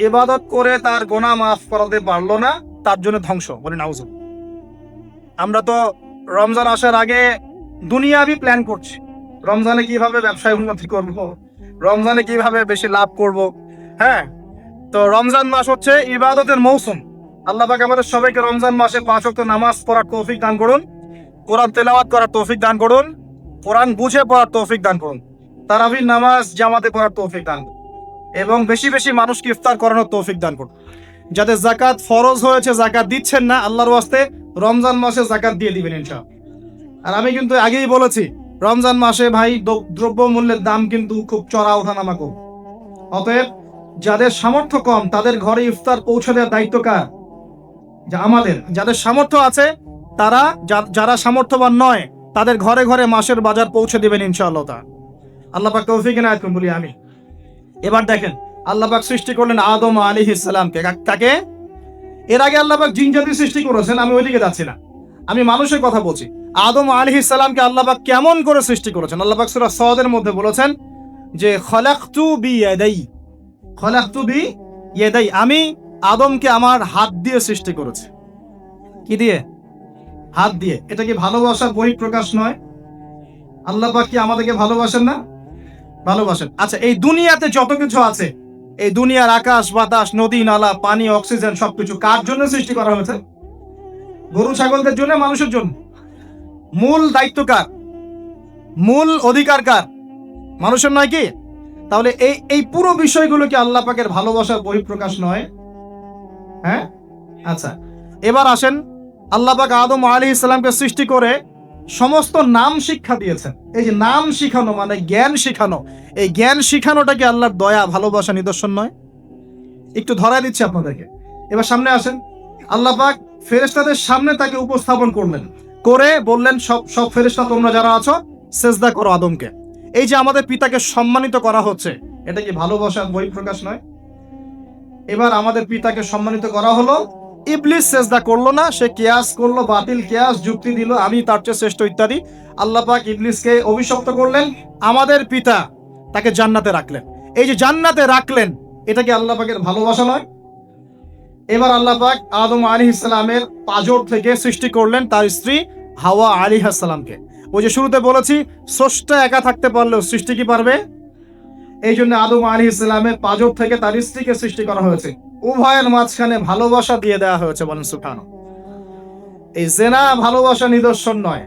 ইবাদত করে তার গুনাহ মাফ করাতে পারলো না, তার জন্য ধ্বংস। বলি নাউজুবিল্লাহ। আমরা তো রমজান আসার আগে দুনিয়াবি প্ল্যান করছি, রমজানে কিভাবে ব্যবসায় উন্নতি করব, রমজানে কিভাবে বেশি লাভ করব। হ্যাঁ, তো রমজান মাস হচ্ছে ইবাদতের মৌসুম। আল্লাহ পাক আমাদের সবাইকে রমজান মাসে 5 ওয়াক্ত নামাজ পড়ার তৌফিক দান করুন, কোরআন তেলাওয়াত করার তৌফিক দান করুন, কোরআন বুঝে পড়ার তৌফিক দান করুন, তারাবির নামাজ জামাতে পড়ার তৌফিক দান করুন, এবং বেশি বেশি মানুষকে ইফতার করানোর তৌফিক দান করুন। যাদের যাকাত ফরজ হয়েছে, যাকাত দিচ্ছেন না, আল্লাহর ওয়াস্তে রমজান মাসে যাকাত দিয়ে দিবেন ইনশাআল্লাহ। আর আমি কিন্তু আগেই বলেছি, রমজান মাসে ভাই দ্রব্য মূল্যের দাম কিন্তু খুব চড়া ওঠানামা কম। অতএব যাদের সামর্থ্য কম, তাদের ঘরে ইফতার পৌঁছে দেওয়ার দায়িত্ব কার? আমাদের। যাদের সামর্থ্য আছে তারা, যারা সামর্থ্যবান নয়, তাদের ঘরে ঘরে মাসের বাজার পৌঁছে দিবেন ইনশাআল্লাহ। আল্লাহ পাক তৌফিক এনায়েত করুন বলি আমি। এবার দেখেন, আল্লাহ পাক সৃষ্টি করলেন আদম আলাইহিস সালামকে। কাকে? এর আগে আল্লাহ পাক জিন জাতি সৃষ্টি করেছেন, আমি ওইদিকে যাচ্ছি না, আমি মানুষের কথা বলছি। আদম আলাইহিস সালামকে আল্লাহ পাক কেমন করে সৃষ্টি করেছেন? আল্লাহ পাক সূরা সাদের মধ্যে বলেছেন যে খলাকতু বিয়াদাই, আমি আদমকে আমার হাত দিয়ে সৃষ্টি করেছি। কি দিয়ে? হাত দিয়ে। এটা কি ভালোবাসার বহিঃপ্রকাশ নয়? আল্লাহ পাক কি আমাদেরকে ভালোবাসেন না? ভালোবাসেন। আচ্ছা, এই দুনিয়াতে যত কিছু আছে, এই দুনিয়ার আকাশ বাতাস, নদী নালা, পানি, অক্সিজেন, সবকিছু কার জন্য সৃষ্টি করা হয়েছে? গরু ছাগলদের জন্য, মানুষের জন্য? মূল দায়িত্ব কার? মূল অধিকার কার? মানুষের নয় কি? তাহলে এই পুরো বিষয়গুলো কি আল্লাহ পাকের ভালোবাসার বহিঃপ্রকাশ নয়? হ্যাঁ। আচ্ছা, এবার আসেন, আল্লাহ পাক আদম আলাইহিস সালামকে সৃষ্টি করে সমস্ত নাম শিক্ষা দিয়েছেন। এই যে নাম শিখানো মানে জ্ঞান শিখানো, এই জ্ঞান শিখানোটা কি আল্লাহর দয়া ভালোবাসা নিদর্শন নয়? একটু ধরায় দিচ্ছি আপনাদেরকে। এবার সামনে আসেন, আল্লাহ পাক ফেরেশতাদের সামনে তাকে উপস্থাপন করলেন, করে বললেন, সব ফেরেশতা তোমরা যারা আছো সেজদা করো আদমকে। এই যে আমাদের পিতাকে সম্মানিত করা হচ্ছে, এটা কি ভালোবাসার বহিঃপ্রকাশ নয়? এবার আমাদের পিতাকে সম্মানিত করা হলো। ইবলিস সেজদা করলো না, সে কিয়াস করলো, বাতিল কিয়াস, যুক্তি দিল আমি তার চেয়ে শ্রেষ্ঠ ইত্যাদি। আল্লাহ পাক ইবলিসকে অভিশপ্ত করলেন, আমাদের পিতা তাকে জান্নাতে রাখলেন। এই যে জান্নাতে রাখলেন, এটা কি আল্লাহ পাকের ভালোবাসা নয়? এবার আল্লাহ পাক আদম আলাইহিস সালামের পাঁজর থেকে সৃষ্টি করলেন তার স্ত্রী হাওয়া আলাইহিস সালামকে। ওই যে শুরুতে বলেছি, স্রষ্টা একা থাকতে পারলেও সৃষ্টি কি পারবে? এই জন্য আদম আলাইহিস সালামের পাঁজর থেকে তার স্ত্রীকে সৃষ্টি করা হয়েছে। উভয়ের মাঝখানে ভালোবাসা দিয়ে দেওয়া হয়েছে, বলেন সুবহানাল্লাহ। এই জেনা ভালোবাসা নিদর্শন নয়,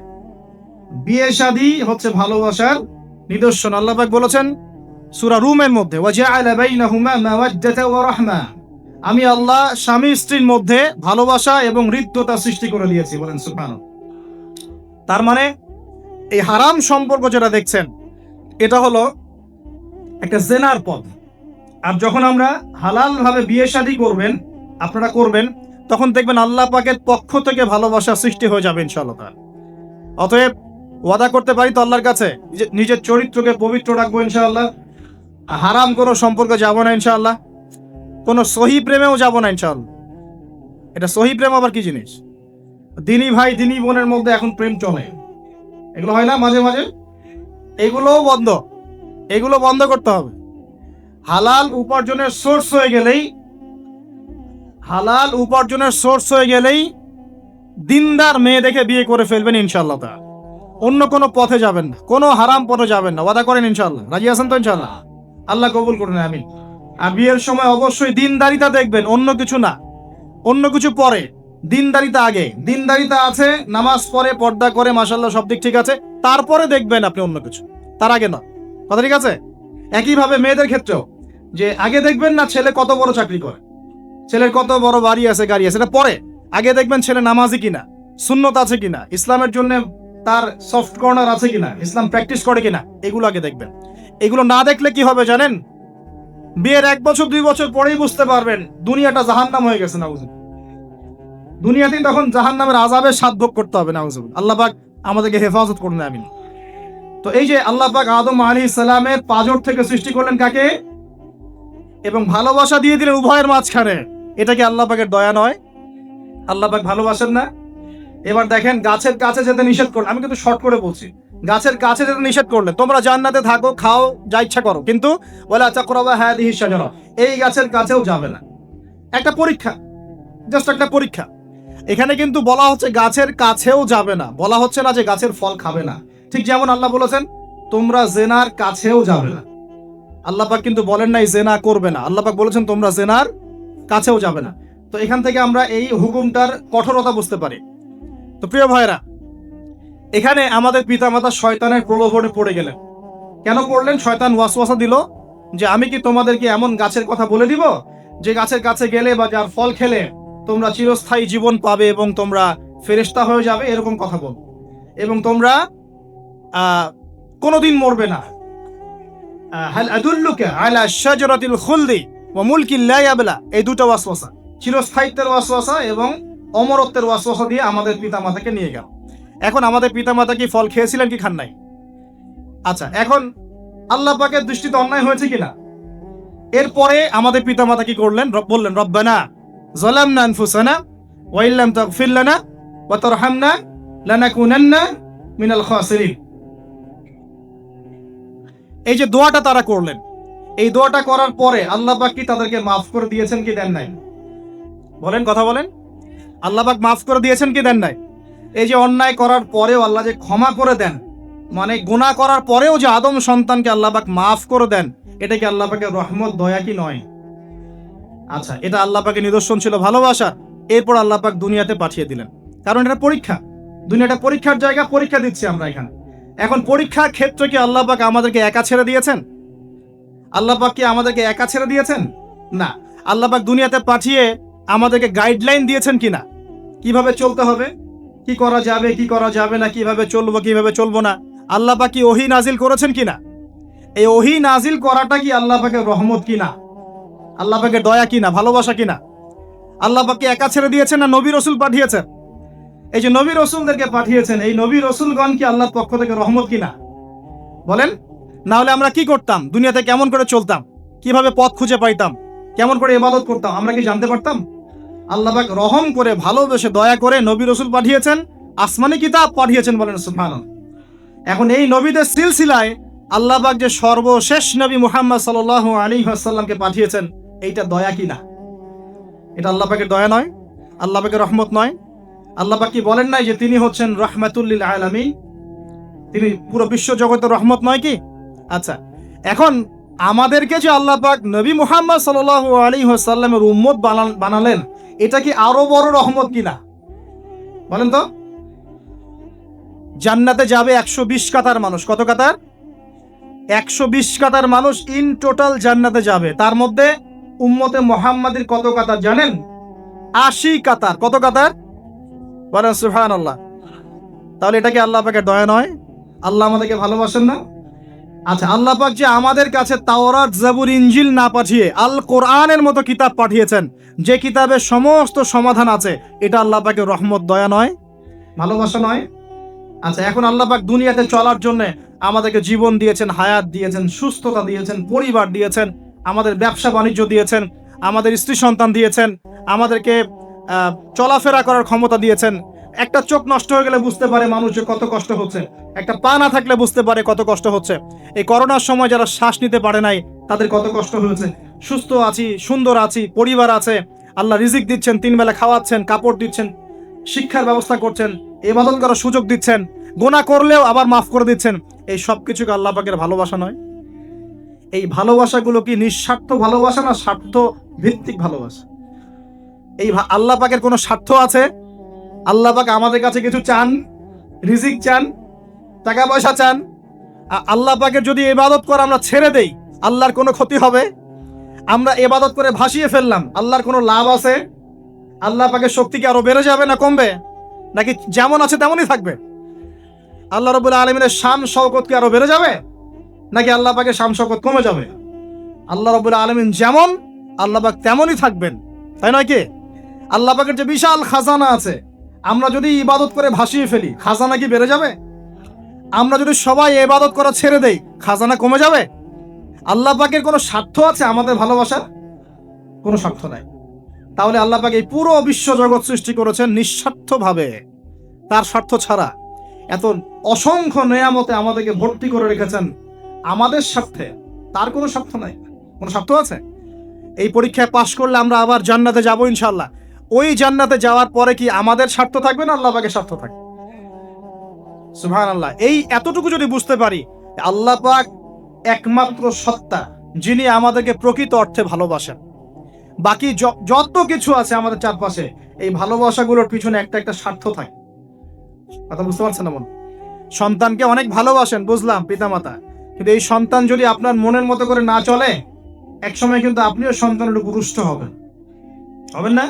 বিয়ে শাদী হচ্ছে ভালোবাসার নিদর্শন। আল্লাহ পাক বলেছেন সূরা রুমের মধ্যে, ওয়াজআলা বাইনাহুমা মাওয়াজ্জাতা ওয়া রাহমা, আমি আল্লাহ স্বামী স্ত্রীর মধ্যে ভালোবাসা এবং হৃদ্যতা সৃষ্টি করে দিয়েছি, বলেন সুবহানাল্লাহ। তার মানে এই হারাম সম্পর্ক যেটা দেখছেন, এটা হলো একটা জেনার পথ। আর যখন আমরা হালাল ভাবে বিয়ে শাদী করবেন, আপনারা করবেন, তখন দেখবেন আল্লাহ পাকের পক্ষ থেকে ভালোবাসা সৃষ্টি হয়ে যাবে ইনশাআল্লাহ। অতএব ওয়াদা করতে পারি তো আল্লাহর কাছে, নিজের চরিত্রকে পবিত্র রাখবো ইনশাআল্লাহ, হারাম কোনো সম্পর্কে যাব না ইনশাআল্লাহ, কোনো সহি প্রেমেও যাব না ইনশাআল্লাহ। এটা সহি প্রেম আবার কি জিনিস? দিনী ভাই দিনী বোনের মধ্যে এখন প্রেম চলে, এগুলো হয় না মাঝে মাঝে? এগুলোও বন্ধ, এগুলো বন্ধ করতে হবে। হালাল উপার্জনের সোর্স হয়ে গেলেই দিনদার মেয়ে দেখে বিয়ে করে ফেলবেন ইনশাআল্লাহ। তা অন্য কোনো পথে যাবেন না, কোনো হারাম পথে যাবেন না, ওয়াদা করেন ইনশাআল্লাহ? রাজি আছেন তো ইনশাআল্লাহ? আল্লাহ কবুল করুন, আমিন। আর বিয়ের সময় অবশ্যই দিনদারিতা দেখবেন, অন্য কিছু না। অন্য কিছু পরে, দিনদারিতা আগে। দিনদারিতা আছে, নামাজ পড়ে, পর্দা করে, মাশাআল্লাহ সব দিক ঠিক আছে, তারপরে দেখবেন আপনি অন্য কিছু, তার আগে না। কথা ঠিক আছে? একইভাবে মেয়েদের ক্ষেত্রেও, যে আগে দেখবেন না ছেলে কত বড় চাকরি করে, ছেলের কত বড় বাড়ি আছে, গাড়ি আছে, এটা পরে। আগে দেখবেন ছেলে নামাজি কিনা, সুন্নত আছে কিনা, ইসলামের জন্য তার সফট কর্নার আছে কিনা, ইসলাম প্র্যাকটিস করে কিনা, এগুলো আগে দেখবেন। এগুলো না দেখলে কি হবে জানেন? বিয়ের 1 বছর 2 বছর পরেই বুঝতে পারবেন দুনিয়াটা জাহান্নাম হয়ে গেছে। নাউজুবিল্লাহ, দুনিয়াতে তখন জাহান্নামের আযাবের স্বাদ ভোগ করতে হবে। নাউজুবিল্লাহ, আল্লাহ পাক আমাদেরকে হেফাজত করুন, আমিন। তো এই যে আল্লাহ পাক আদম আলাইহিস সালামের পাঁজর থেকে সৃষ্টি করলেন কাকে, এবং ভালোবাসা দিয়ে দিলেন উভয়ের মাঝখানে, এটা কি আল্লাহ পাকের দয়া নয়? আল্লাহ পাক ভালোবাসেন না? এবার দেখেন, গাছের কাছে যেতে নিষেধ করলেন, আমি কিন্তু শর্ট করে বলছি, গাছের কাছে যেতে নিষেধ করলেন, তোমরা জান্নাতে থাকো, খাও, যা ইচ্ছা করো, কিন্তু ওয়ালা তাকরাবা হাযিহি শাজারা, এই গাছের কাছেও যাবে না। একটা পরীক্ষা, জাস্ট একটা পরীক্ষা। এখানে কিন্তু বলা হচ্ছে গাছের কাছেও যাবে না, বলা হচ্ছে না যে গাছের ফল খাবে না। ঠিক যেমন আল্লাহ বলেছেন তোমরা জেনার কাছেও যাবে না, আল্লাহ পাক কিন্তু বলেন নাই জেনা করবে না, আল্লাহ পাক বলেছেন তোমরা জেনার কাছেও যাবে না। তো এখান থেকে আমরা এই হুকুমটার কঠোরতা বুঝতে পারি। তো প্রিয় ভাইরা, এখানে আমাদের পিতামাতা শয়তানের প্রলোভনে পড়ে গেলেন। কেন পড়লেন? শয়তান ওয়াসওয়াসা দিল যে আমি কি তোমাদেরকে এমন গাছের কথা বলে দিব যে গাছের কাছে গেলে বা যার ফল খেলে তোমরা চিরস্থায়ী জীবন পাবে এবং তোমরা ফেরেশতা হয়ে যাবে, এরকম কথা বল, এবং তোমরা কোনোদিন মরবে না। হাল আদুল্লুকা আলা শাজারাতিল খুলদি ওয়া মুলকিন লা ইয়াবলা, এই দুটো ওয়াসওয়াসা, চিরস্থায়িত্বের ওয়াসওয়াসা এবং অমরত্বের ওয়াসওয়াসা দিয়ে আমাদের পিতামাতাকে নিয়ে গেল। এখন আমাদের পিতামাতা কি ফল খেয়েছিলেন কি খান নাই? আচ্ছা, এখন আল্লাহ পাকের দৃষ্টিতে অন্যায় হয়েছে কিনা? এরপরে আমাদের পিতামাতা কি করলেন? বললেন রব্বানা যালামনা আনফুসানা ওয়া ইল্লাম তাগফির লানা ওয়া তারহামনা লানাকুনান্না মিনাল খাসিরিন। এই যে দোয়াটা তারা করলেন, এই দোয়াটা করার পরে আল্লাহ পাক কি তাদেরকে মাফ করে দিয়েছেন কি দেন নাই? বলেন, কথা বলেন। আল্লাহ পাক মাফ করে দিয়েছেন কি দেন নাই? এই যে অন্যায় করার পরেও আল্লাহ যে ক্ষমা করে দেন, মানে গুনাহ করার পরেও যে আদম সন্তানকে আল্লাহ পাক মাফ করে দেন, এটা কি আল্লাহ পাকের রহমত, দয়া কি নয়? আচ্ছা, এটা আল্লাহ পাকের নিদর্শন ছিল ভালোবাসা। এরপর আল্লাহ পাক দুনিয়াতে পাঠিয়ে দিলেন, কারণ এটা পরীক্ষা, দুনিয়াটা পরীক্ষার জায়গা, পরীক্ষা দিচ্ছি আমরা এখানে। এখন পরীক্ষার ক্ষেত্রে কি আল্লাহ পাক আমাদেরকে একা ছেড়ে দিয়েছেন? আল্লাহ পাক কি আমাদেরকে একা ছেড়ে দিয়েছেন? না, আল্লাহ পাক দুনিয়াতে পাঠিয়ে আমাদেরকে গাইডলাইন দিয়েছেন কিনা, কিভাবে চলতে হবে, কি করা যাবে কি করা যাবে না, কিভাবে চলবো কিভাবে চলবো না। আল্লাহ পাক কি ওহী নাজিল করেছেন কিনা? এই ওহী নাজিল করাটা কি আল্লাহ পাকের রহমত কিনা, আল্লাহ পাকের দয়া কিনা, ভালোবাসা কিনা? আল্লাহ পাক কি একা ছেড়ে দিয়েছেন না নবী রাসূল পাঠিয়েছেন? এই যে নবী রাসূলদেরকে পাঠিয়েছেন, এই নবী রাসূলগণ কি আল্লাহর পক্ষ থেকে রহমত কিনা? বলেন। না হলে আমরা কি করতাম? দুনিয়াতে কেমন করে চলতাম? কিভাবে পথ খুঁজে পাইতাম? কেমন করে ইবাদত করতাম আমরা কি জানতে পারতাম? আল্লাহ পাক রহম করে ভালোবেসে দয়া করে নবী রাসূল পাঠিয়েছেন, আসমানি কিতাব পাঠিয়েছেন, বলেন সুবহানাল্লাহ। এখন এই নবীদের সিলসিলায় আল্লাহ পাক যে সর্বশেষ নবী মুহাম্মদ সাল্লাল্লাহু আলাইহি ওয়াসাল্লামকে পাঠিয়েছেন, এইটা দয়া কি না? এটা আল্লাহ পাকের দয়া নয়? আল্লাহ পাকের রহমত নয়? আল্লাহ পাক কি বলেন নাই যে তিনি হচ্ছেন রাহমাতুল লিল আলামিন? তিনি পুরো বিশ্ব জগতের রহমত নয় কি? আচ্ছা, এখন আমাদেরকে যে আল্লাহ পাক নবী মুহাম্মদ সাল্লাল্লাহু আলাইহি ওয়াসাল্লামের উম্মত বানালেন, এটা কি আরো বড় রহমত কিনা? বলেন তো। জান্নাতে যাবে 120 কাতার মানুষ। কত কাতার? 120 কাতার মানুষ ইন টোটাল জান্নাতে যাবে। তার মধ্যে উম্মতে মুহাম্মাদের কত কাতার জানেন? 80 কাতার। কত কাতার? বলেন সুবহানাল্লাহ। তাহলে এটা কি আল্লাহ পাকের দয়া নয়? আল্লাহ আমাদেরকে ভালোবাসেন না? আচ্ছা, আল্লাহ পাক যে আমাদের কাছে তাওরাত, জাবুর, ইনজিল না পাঠিয়ে আল কোরআনের মতো কিতাব পাঠিয়েছেন, যে কিতাবে সমস্ত সমাধান আছে, এটা আল্লাহ পাকের রহমত, দয়া নয়? ভালোবাসা নয়? আচ্ছা, এখন আল্লাহ পাক দুনিয়াতে চলার জন্য আমাদেরকে জীবন দিয়েছেন, হায়াত দিয়েছেন, সুস্থতা দিয়েছেন, পরিবার দিয়েছেন, আমাদের ব্যবসা বাণিজ্য দিয়েছেন, আমাদের স্ত্রী সন্তান দিয়েছেন, আমাদেরকে চলাফেরা করার ক্ষমতা দিয়েছেন। একটা চোখ নষ্ট হয়ে গেলে বুঝতে পারে মানুষ যে কত কষ্ট হচ্ছে, একটা পা না থাকলে বুঝতে পারে কত কষ্ট হচ্ছে। এই করোনার সময় যারা শ্বাস নিতে পারে নাই, তাদের কত কষ্ট হয়েছে। সুস্থ আছি, সুন্দর আছি, পরিবার আছে, আল্লাহ রিজিক দিচ্ছেন, 3 বেলা খাওয়াচ্ছেন, কাপড় দিচ্ছেন, শিক্ষার ব্যবস্থা করছেন, ইবাদত করার সুযোগ দিচ্ছেন, গুনাহ করলেও আবার মাফ করে দিচ্ছেন। এই সব কিছুকে আল্লাহ পাকের ভালোবাসা নয়? এই ভালোবাসাগুলো কি নিঃস্বার্থ ভালোবাসা না স্বার্থ ভিত্তিক ভালোবাসা? এই আল্লাহ পাকের কোনো স্বার্থ আছে? আল্লাহ পাক আমাদের কাছে কিছু চান? রিজিক চান? টাকা পয়সা চান? আল্লাহ পাকের যদি ইবাদত করে আমরা ছেড়ে দেই, আল্লাহর কোনো ক্ষতি হবে? আমরা ইবাদত করে ভাসিয়ে ফেললাম, আল্লাহর কোনো লাভ আছে? আল্লাহ পাকের শক্তি কি আরো বেড়ে যাবে না কমবে? নাকি যেমন আছে তেমনই থাকবে? আল্লাহ রাব্বুল আলামিনের শান শওকত কি আরো বেড়ে যাবে, নাকি আল্লাহ পাকের শান শওকত কমে যাবে? আল্লাহ রাব্বুল আলামিন যেমন, আল্লাহ পাক তেমনই থাকবেন, তাই নয় কি? আল্লাহ পাকের যে বিশাল খাজানা আছে, আমরা যদি ইবাদত করে ভাসিয়ে ফেলি, খাজানা কি বেড়ে যাবে? আমরা যদি সবাই ইবাদত করা ছেড়ে দেই, খাজানা কমে যাবে? আল্লাহ পাকের কোনো স্বার্থ আছে আমাদের ভালোবাসার? কোনো স্বার্থ নাই। তাহলে আল্লাহ পাক এই পুরো বিশ্ব জগৎ সৃষ্টি করেছেন নিঃস্বার্থভাবে, তার স্বার্থ ছাড়া। এত অসংখ্য নেয়ামতে আমাদেরকে ভর্তি করে রেখেছেন আমাদের স্বার্থে, তার কোনো স্বার্থ নাই। কোনো স্বার্থ আছে? এই পরীক্ষায় পাশ করলে আমরা আবার জান্নাতে যাব ইনশাআল্লাহ। ওই জান্নাতে যাওয়ার পরে কি আমাদের স্বার্থ থাকবে না আল্লাহ পাকের স্বার্থ থাকবে? সুবহানাল্লাহ। এই এতটুকু যদি বুঝতে পারি, আল্লাহ পাক একমাত্র সত্তা যিনি আমাদেরকে প্রকৃত অর্থে ভালোবাসেন। বাকি যত কিছু আছে আমাদের চারপাশে, এই ভালোবাসাগুলোর পিছনে একটা একটা স্বার্থ থাকে। কথা বুঝতে পারছেন না? সন্তানকে অনেক ভালোবাসেন, বুঝলাম, পিতামাতা, কিন্তু এই সন্তান যদি আপনার মনের মতো করে না চলে, একসময় কিন্তু আপনিও সন্তানের উপর রুষ্ট হবেন না?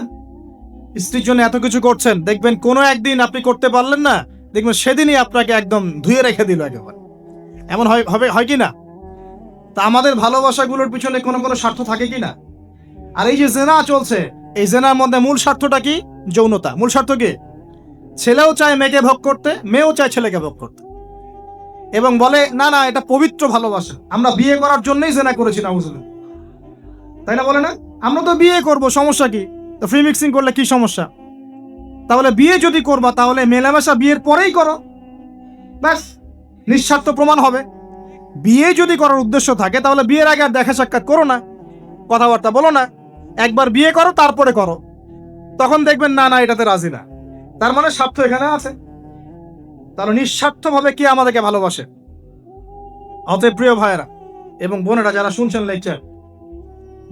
স্ত্রীর জন্য এত কিছু করছেন, দেখবেন কোনো একদিন আপনি করতে পারলেন না, দেখবেন সেদিনই আপনাকে একদম ধুয়ে রেখে দিল একেবারে। এমন হয় কি না? তা আমাদের ভালোবাসাগুলোর পিছনে কোনো কোনো স্বার্থ থাকে কি না? আর এই যে জেনা চলছে, এই জেনার মধ্যে মূল স্বার্থটা কি? যৌনতা। মূল স্বার্থ কি? ছেলেও চায় মেয়েকে ভোগ করতে, মেয়েও চায় ছেলেকে ভোগ করতে, এবং বলে না না এটা পবিত্র ভালোবাসা, আমরা বিয়ে করার জন্যই জেনা করেছি, নাউজুবিল্লাহ, তাই না? বলে না, আমরা তো বিয়ে করব, সমস্যা কি? তো ফ্রি মিক্সিং করলে কি সমস্যা? তাহলে বিয়ে যদি করবা, তাহলে মেলামেশা বিয়ের পরেই করো, ব্যাস, নিঃস্বার্থ প্রমাণ হবে। বিয়ে যদি করার উদ্দেশ্য থাকে, তাহলে বিয়ের আগে আর দেখা সাক্ষাৎ করো না, কথাবার্তা বলো না, একবার বিয়ে করো তারপরে করো, তখন দেখবেন না না এটাতে রাজি না, তার মানে স্বার্থ এখানে আছে। তাহলে নিঃস্বার্থভাবে কে আমাদেরকে ভালোবাসে? অতএব প্রিয় ভাইয়েরা এবং বোনেরা যারা শুনছেন লেকচার,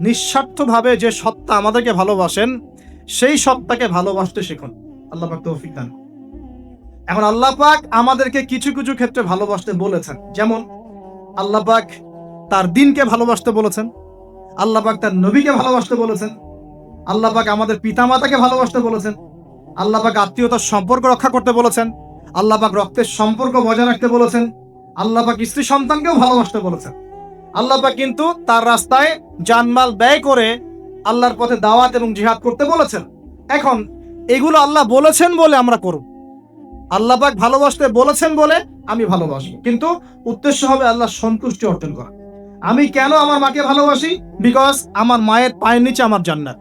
নিঃস্বার্থভাবে যে সত্তা আমাদেরকে ভালোবাসেন, সেই সত্তাকে ভালোবাসতে শিখুন। আল্লাহ পাক তৌফিক দান। এখন আল্লাহ পাক আমাদেরকে কিছু কিছু ক্ষেত্রে ভালোবাসতে বলেছেন, যেমন আল্লাহ পাক তার দ্বীনকে ভালোবাসতে বলেছেন, আল্লাহ পাক তার নবীকে ভালোবাসতে বলেছেন, আল্লাহ পাক আমাদের পিতামাতাকে ভালোবাসতে বলেছেন, আল্লাহ পাক আত্মীয়তার সম্পর্ক রক্ষা করতে বলেছেন, আল্লাহ পাক রক্তের সম্পর্ক বজায় রাখতে বলেছেন, আল্লাহ পাক স্ত্রী সন্তানকেও ভালোবাসতে বলেছেন। আল্লাহ পাক কিন্তু তার রাস্তায় জানমাল ব্যয় করে আল্লাহর পথে দাওয়াত এবং জিহাদ করতে বলেছেন। এখন এগুলো আল্লাহ বলেছেন বলে আমরা করব, আল্লাহ পাক ভালোবাসতে বলেছেন বলে আমি ভালোবাসবো, কিন্তু উদ্দেশ্য হবে আল্লাহর সন্তুষ্টি অর্জন করা। আমি কেন আমার মাকে ভালোবাসি? বিকজ আমার মায়ের পায়ের নিচে আমার জান্নাত।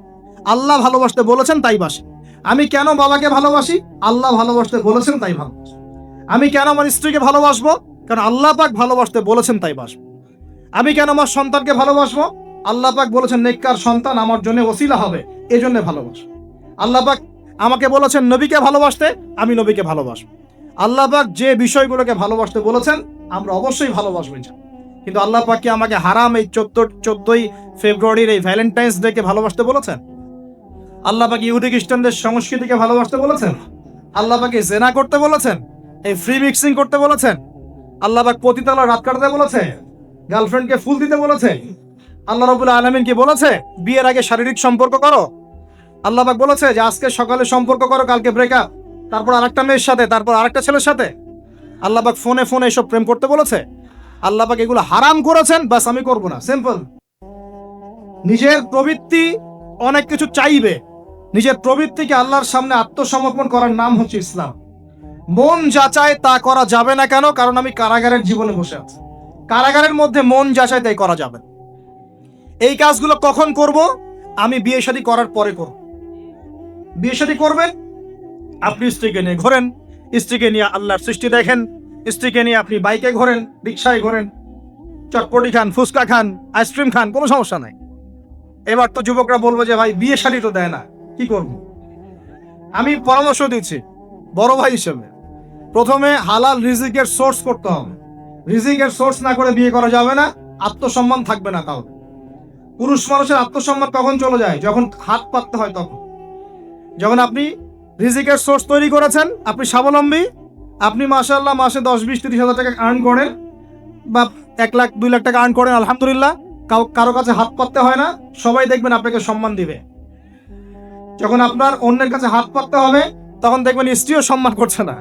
আল্লাহ ভালোবাসতে বলেছেন তাই বাসি। আমি কেন বাবাকে ভালোবাসি? আল্লাহ ভালোবাসতে বলেছেন তাই ভালোবাসি। আমি কেন আমার স্ত্রীকে ভালোবাসবো? কারণ আল্লাহ পাক ভালোবাসতে বলেছেন তাই বাসবো। আমি কেন আমার সন্তানকে ভালোবাসবো? আল্লাহ পাক বলেছেন নেককার সন্তান আমার জন্য ওসিলা হবে, এই জন্য ভালোবাসবো। আল্লাহ পাক আমাকে বলেছেন নবীকে ভালোবাসতে, আমি নবীকে ভালোবাসবো। আল্লাহ পাক যে বিষয়গুলোকে ভালোবাসতে বলেছেন আমরা অবশ্যই ভালোবাসবো। কিন্তু আল্লাহ পাক কি আমাকে হারাম এই 14ই ফেব্রুয়ারির এই ভ্যালেন্টাইন্স ডে কে ভালোবাসতে বলেছেন? আল্লাহ পাক ইহুদি খ্রিস্টানদের সংস্কৃতিকে ভালোবাসতে বলেছেন? আল্লাহ পাকে জেনা করতে বলেছেন? এই ফ্রি মিক্সিং করতে বলেছেন? আল্লাহ পাক পতিতালয় রাত কাটাতে বলেছে? গার্লফ্রেন্ডকে ফুল দিতে বলেছে? আল্লাহ রাব্বুল আলামিন কি বলেছে বিয়ের আগে শারীরিক সম্পর্ক করো? আল্লাহ পাক বলেছে যে আজকে সকালে সম্পর্ক করো, কালকে ব্রেকআপ, তারপর আরেকটা মেয়ের সাথে, তারপর আরেকটা ছেলের সাথে? আল্লাহ পাক ফোনে ফোনে এসব প্রেম করতে বলেছে? আল্লাহ পাক এগুলো হারাম করেছেন, বাস আমি করব না, সিম্পল। নিজের প্রবৃত্তি অনেক কিছু চাইবে, নিজের প্রবৃত্তিকে আল্লাহর সামনে আত্মসমর্পণ করার নাম হচ্ছে ইসলাম। মন যাচাই তা করা যাবে না। কেন? কারণ আমি কারাগারের জীবনে বসে আছি। কারাগারের মধ্যে মন যাচাই তাই করা যাবে। এই কাজগুলো কখন করব? আমি বিয়ে শাদী করার পরে করব। বিয়ে শাদী করবেন, আপনি স্ত্রীকে নিয়ে ঘোরেন, স্ত্রীকে নিয়ে আল্লাহর সৃষ্টি দেখেন, স্ত্রীকে নিয়ে আপনি বাইকে ঘোরেন, রিক্সায় ঘোরেন, চটপটি খান, ফুচকা খান, আইসক্রিম খান, কোনো সমস্যা নাই। এবার তো যুবকরা বলবো যে ভাই বিয়ে শাদী তো দেয় না, কি করব? আমি পরামর্শ দিচ্ছি বড় ভাই হিসেবে, প্রথমে হালাল রিজিকের সোর্স করতে হবে। রিজিকের সোর্স না করে বিয়ে করা যাবে না, আত্মসম্মান থাকবে না। তাহলে পুরুষ মানুষের আত্মসম্মান কখন চলে যায়? যখন হাত পাততে হয় তখন। যখন আপনি রিজিকের সোর্স তৈরি করেছেন, আপনি স্বাবলম্বী, আপনি মাশাআল্লাহ মাসে 10, 20, 30 হাজার টাকা আর্ন করেন, বা 1 লাখ 2 লাখ টাকা আর্ন করেন, আলহামদুলিল্লাহ, কারো কাছে হাত পাততে হয় না, সবাই দেখবেন আপনাকে সম্মান দিবে। যখন আপনার অন্যের কাছে হাত পাততে হবে তখন দেখবেন স্ত্রীও সম্মান করছে না।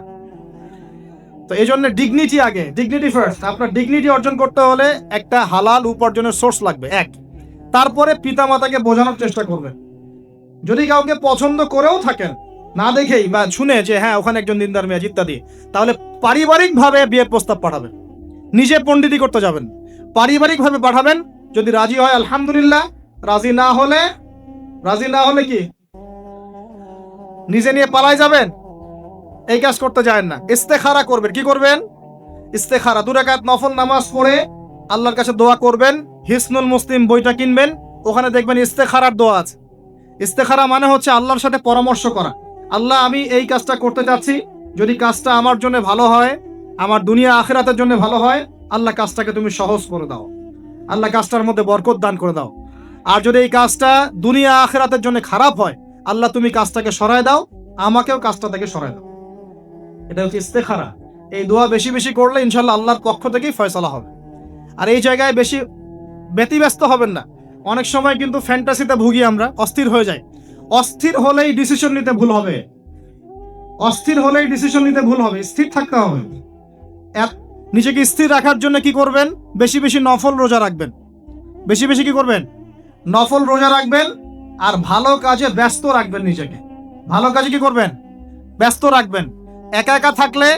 তো এই জন্য ডিগনিটি আগে, ডিগনিটি ফার্স্ট। আপনার ডিগনিটি অর্জন করতে হলে একটা হালাল উপার্জনের সোর্স লাগবে, এক। তারপরে পিতামাতাকে বোঝানোর চেষ্টা করবেন। যদি কাউকে পছন্দ করেও থাকেন, না দেখেই বা শুনে যে হ্যাঁ ওখানে একজন দিনদার মেয়ে ইত্যাদি, তাহলে পারিবারিকভাবে বিয়ের প্রস্তাব পাঠাবেন। নিজে পণ্ডিতি করতে যাবেন, পারিবারিকভাবে পাঠাবেন। যদি রাজি হয় আলহামদুলিল্লাহ, রাজি না হলে কি নিজে নিয়ে পালাই যাবেন? এই কাজ করতে যায় না। ইস্তেখারা করবেন। কি করবেন? ইস্তেখারা 2 রাকাত নফল নামাজ পড়ে আল্লাহর কাছে দোয়া করবেন। হিসনুল মুসলিম বইটা কিনবেন, ওখানে দেখবেন ইস্তেখারার দোয়া আছে। ইস্তেখারা মানে হচ্ছে আল্লাহর সাথে পরামর্শ করা। আল্লাহ, আমি এই কাজটা করতে চাচ্ছি, যদি কাজটা আমার জন্য ভালো হয়, আমার দুনিয়া আখিরাতের জন্য ভালো হয়, আল্লাহ কাজটাকে তুমি সহজ করে দাও, আল্লাহ কাজটার মধ্যে বরকত দান করে দাও। আর যদি এই কাজটা দুনিয়া আখিরাতের জন্য খারাপ হয়, আল্লাহ তুমি কাজটাকে সরায় দাও, আমাকেও কাজটা থেকে সরায় দাও। এটা হচ্ছে ইস্তেখারা। এই দোয়া বেশি বেশি করলে ইনশাল্লাহ আল্লাহর পক্ষ থেকেই ফয়সালা হবে। আর এই জায়গায় বেশি ব্যতিব্যস্ত হবেন না। অনেক সময় কিন্তু ফ্যান্টাসিতে ভুগি আমরা, অস্থির হয়ে যাই। অস্থির হলেই ডিসিশন নিতে ভুল হবে। অস্থির হলেই ডিসিশন নিতে ভুল হবে। স্থির থাকতে হবে। নিজেকে স্থির রাখার জন্য কি করবেন? বেশি বেশি নফল রোজা রাখবেন। বেশি বেশি কি করবেন? নফল রোজা রাখবেন। আর ভালো কাজে ব্যস্ত রাখবেন নিজেকে। ভালো কাজে কি করবেন? ব্যস্ত রাখবেন। একা একা থাকলে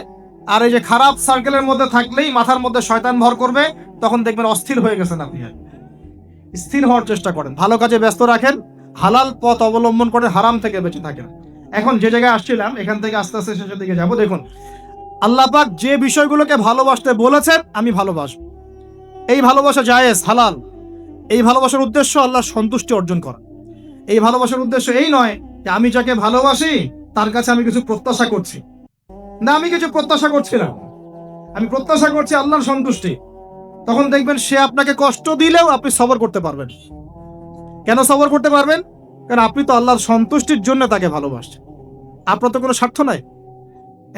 আর এই যে খারাপ সার্কেলের মধ্যে থাকলেই মাথার মধ্যে শয়তান ভর করবে, তখন দেখবেন অস্থির হয়ে গেছেন আপনি। স্থির হওয়ার চেষ্টা করেন, ভালো কাজে ব্যস্ত রাখেন, হালাল পথ অবলম্বন করে হারাম থেকে বেঁচে থাকেন। এখন যে জায়গায় আসছিলাম, এখান থেকে আস্তে আস্তে শেষের দিকে যাবো। দেখুন, আল্লাহ পাক যে বিষয়গুলোকে ভালোবাসতে বলেছেন আমি ভালোবাসবো। এই ভালোবাসা জায়েজ, হালাল। এই ভালোবাসার উদ্দেশ্য আল্লাহর সন্তুষ্টি অর্জন করা। এই ভালোবাসার উদ্দেশ্য এই নয় যে আমি যাকে ভালোবাসি তার কাছে আমি কিছু প্রত্যাশা করছি। না, আমি কিছু প্রত্যাশা করছি না, আমি প্রত্যাশা করছি আল্লাহর সন্তুষ্টি। তখন দেখবেন সে আপনাকে কষ্ট দিলেও আপনি সবর করতে পারবেন। কেন সবর করতে পারবেন? কারণ আপনি তো আল্লাহর সন্তুষ্টির জন্য তাকে ভালোবাসছেন, আপনার তো কোনো স্বার্থ নাই।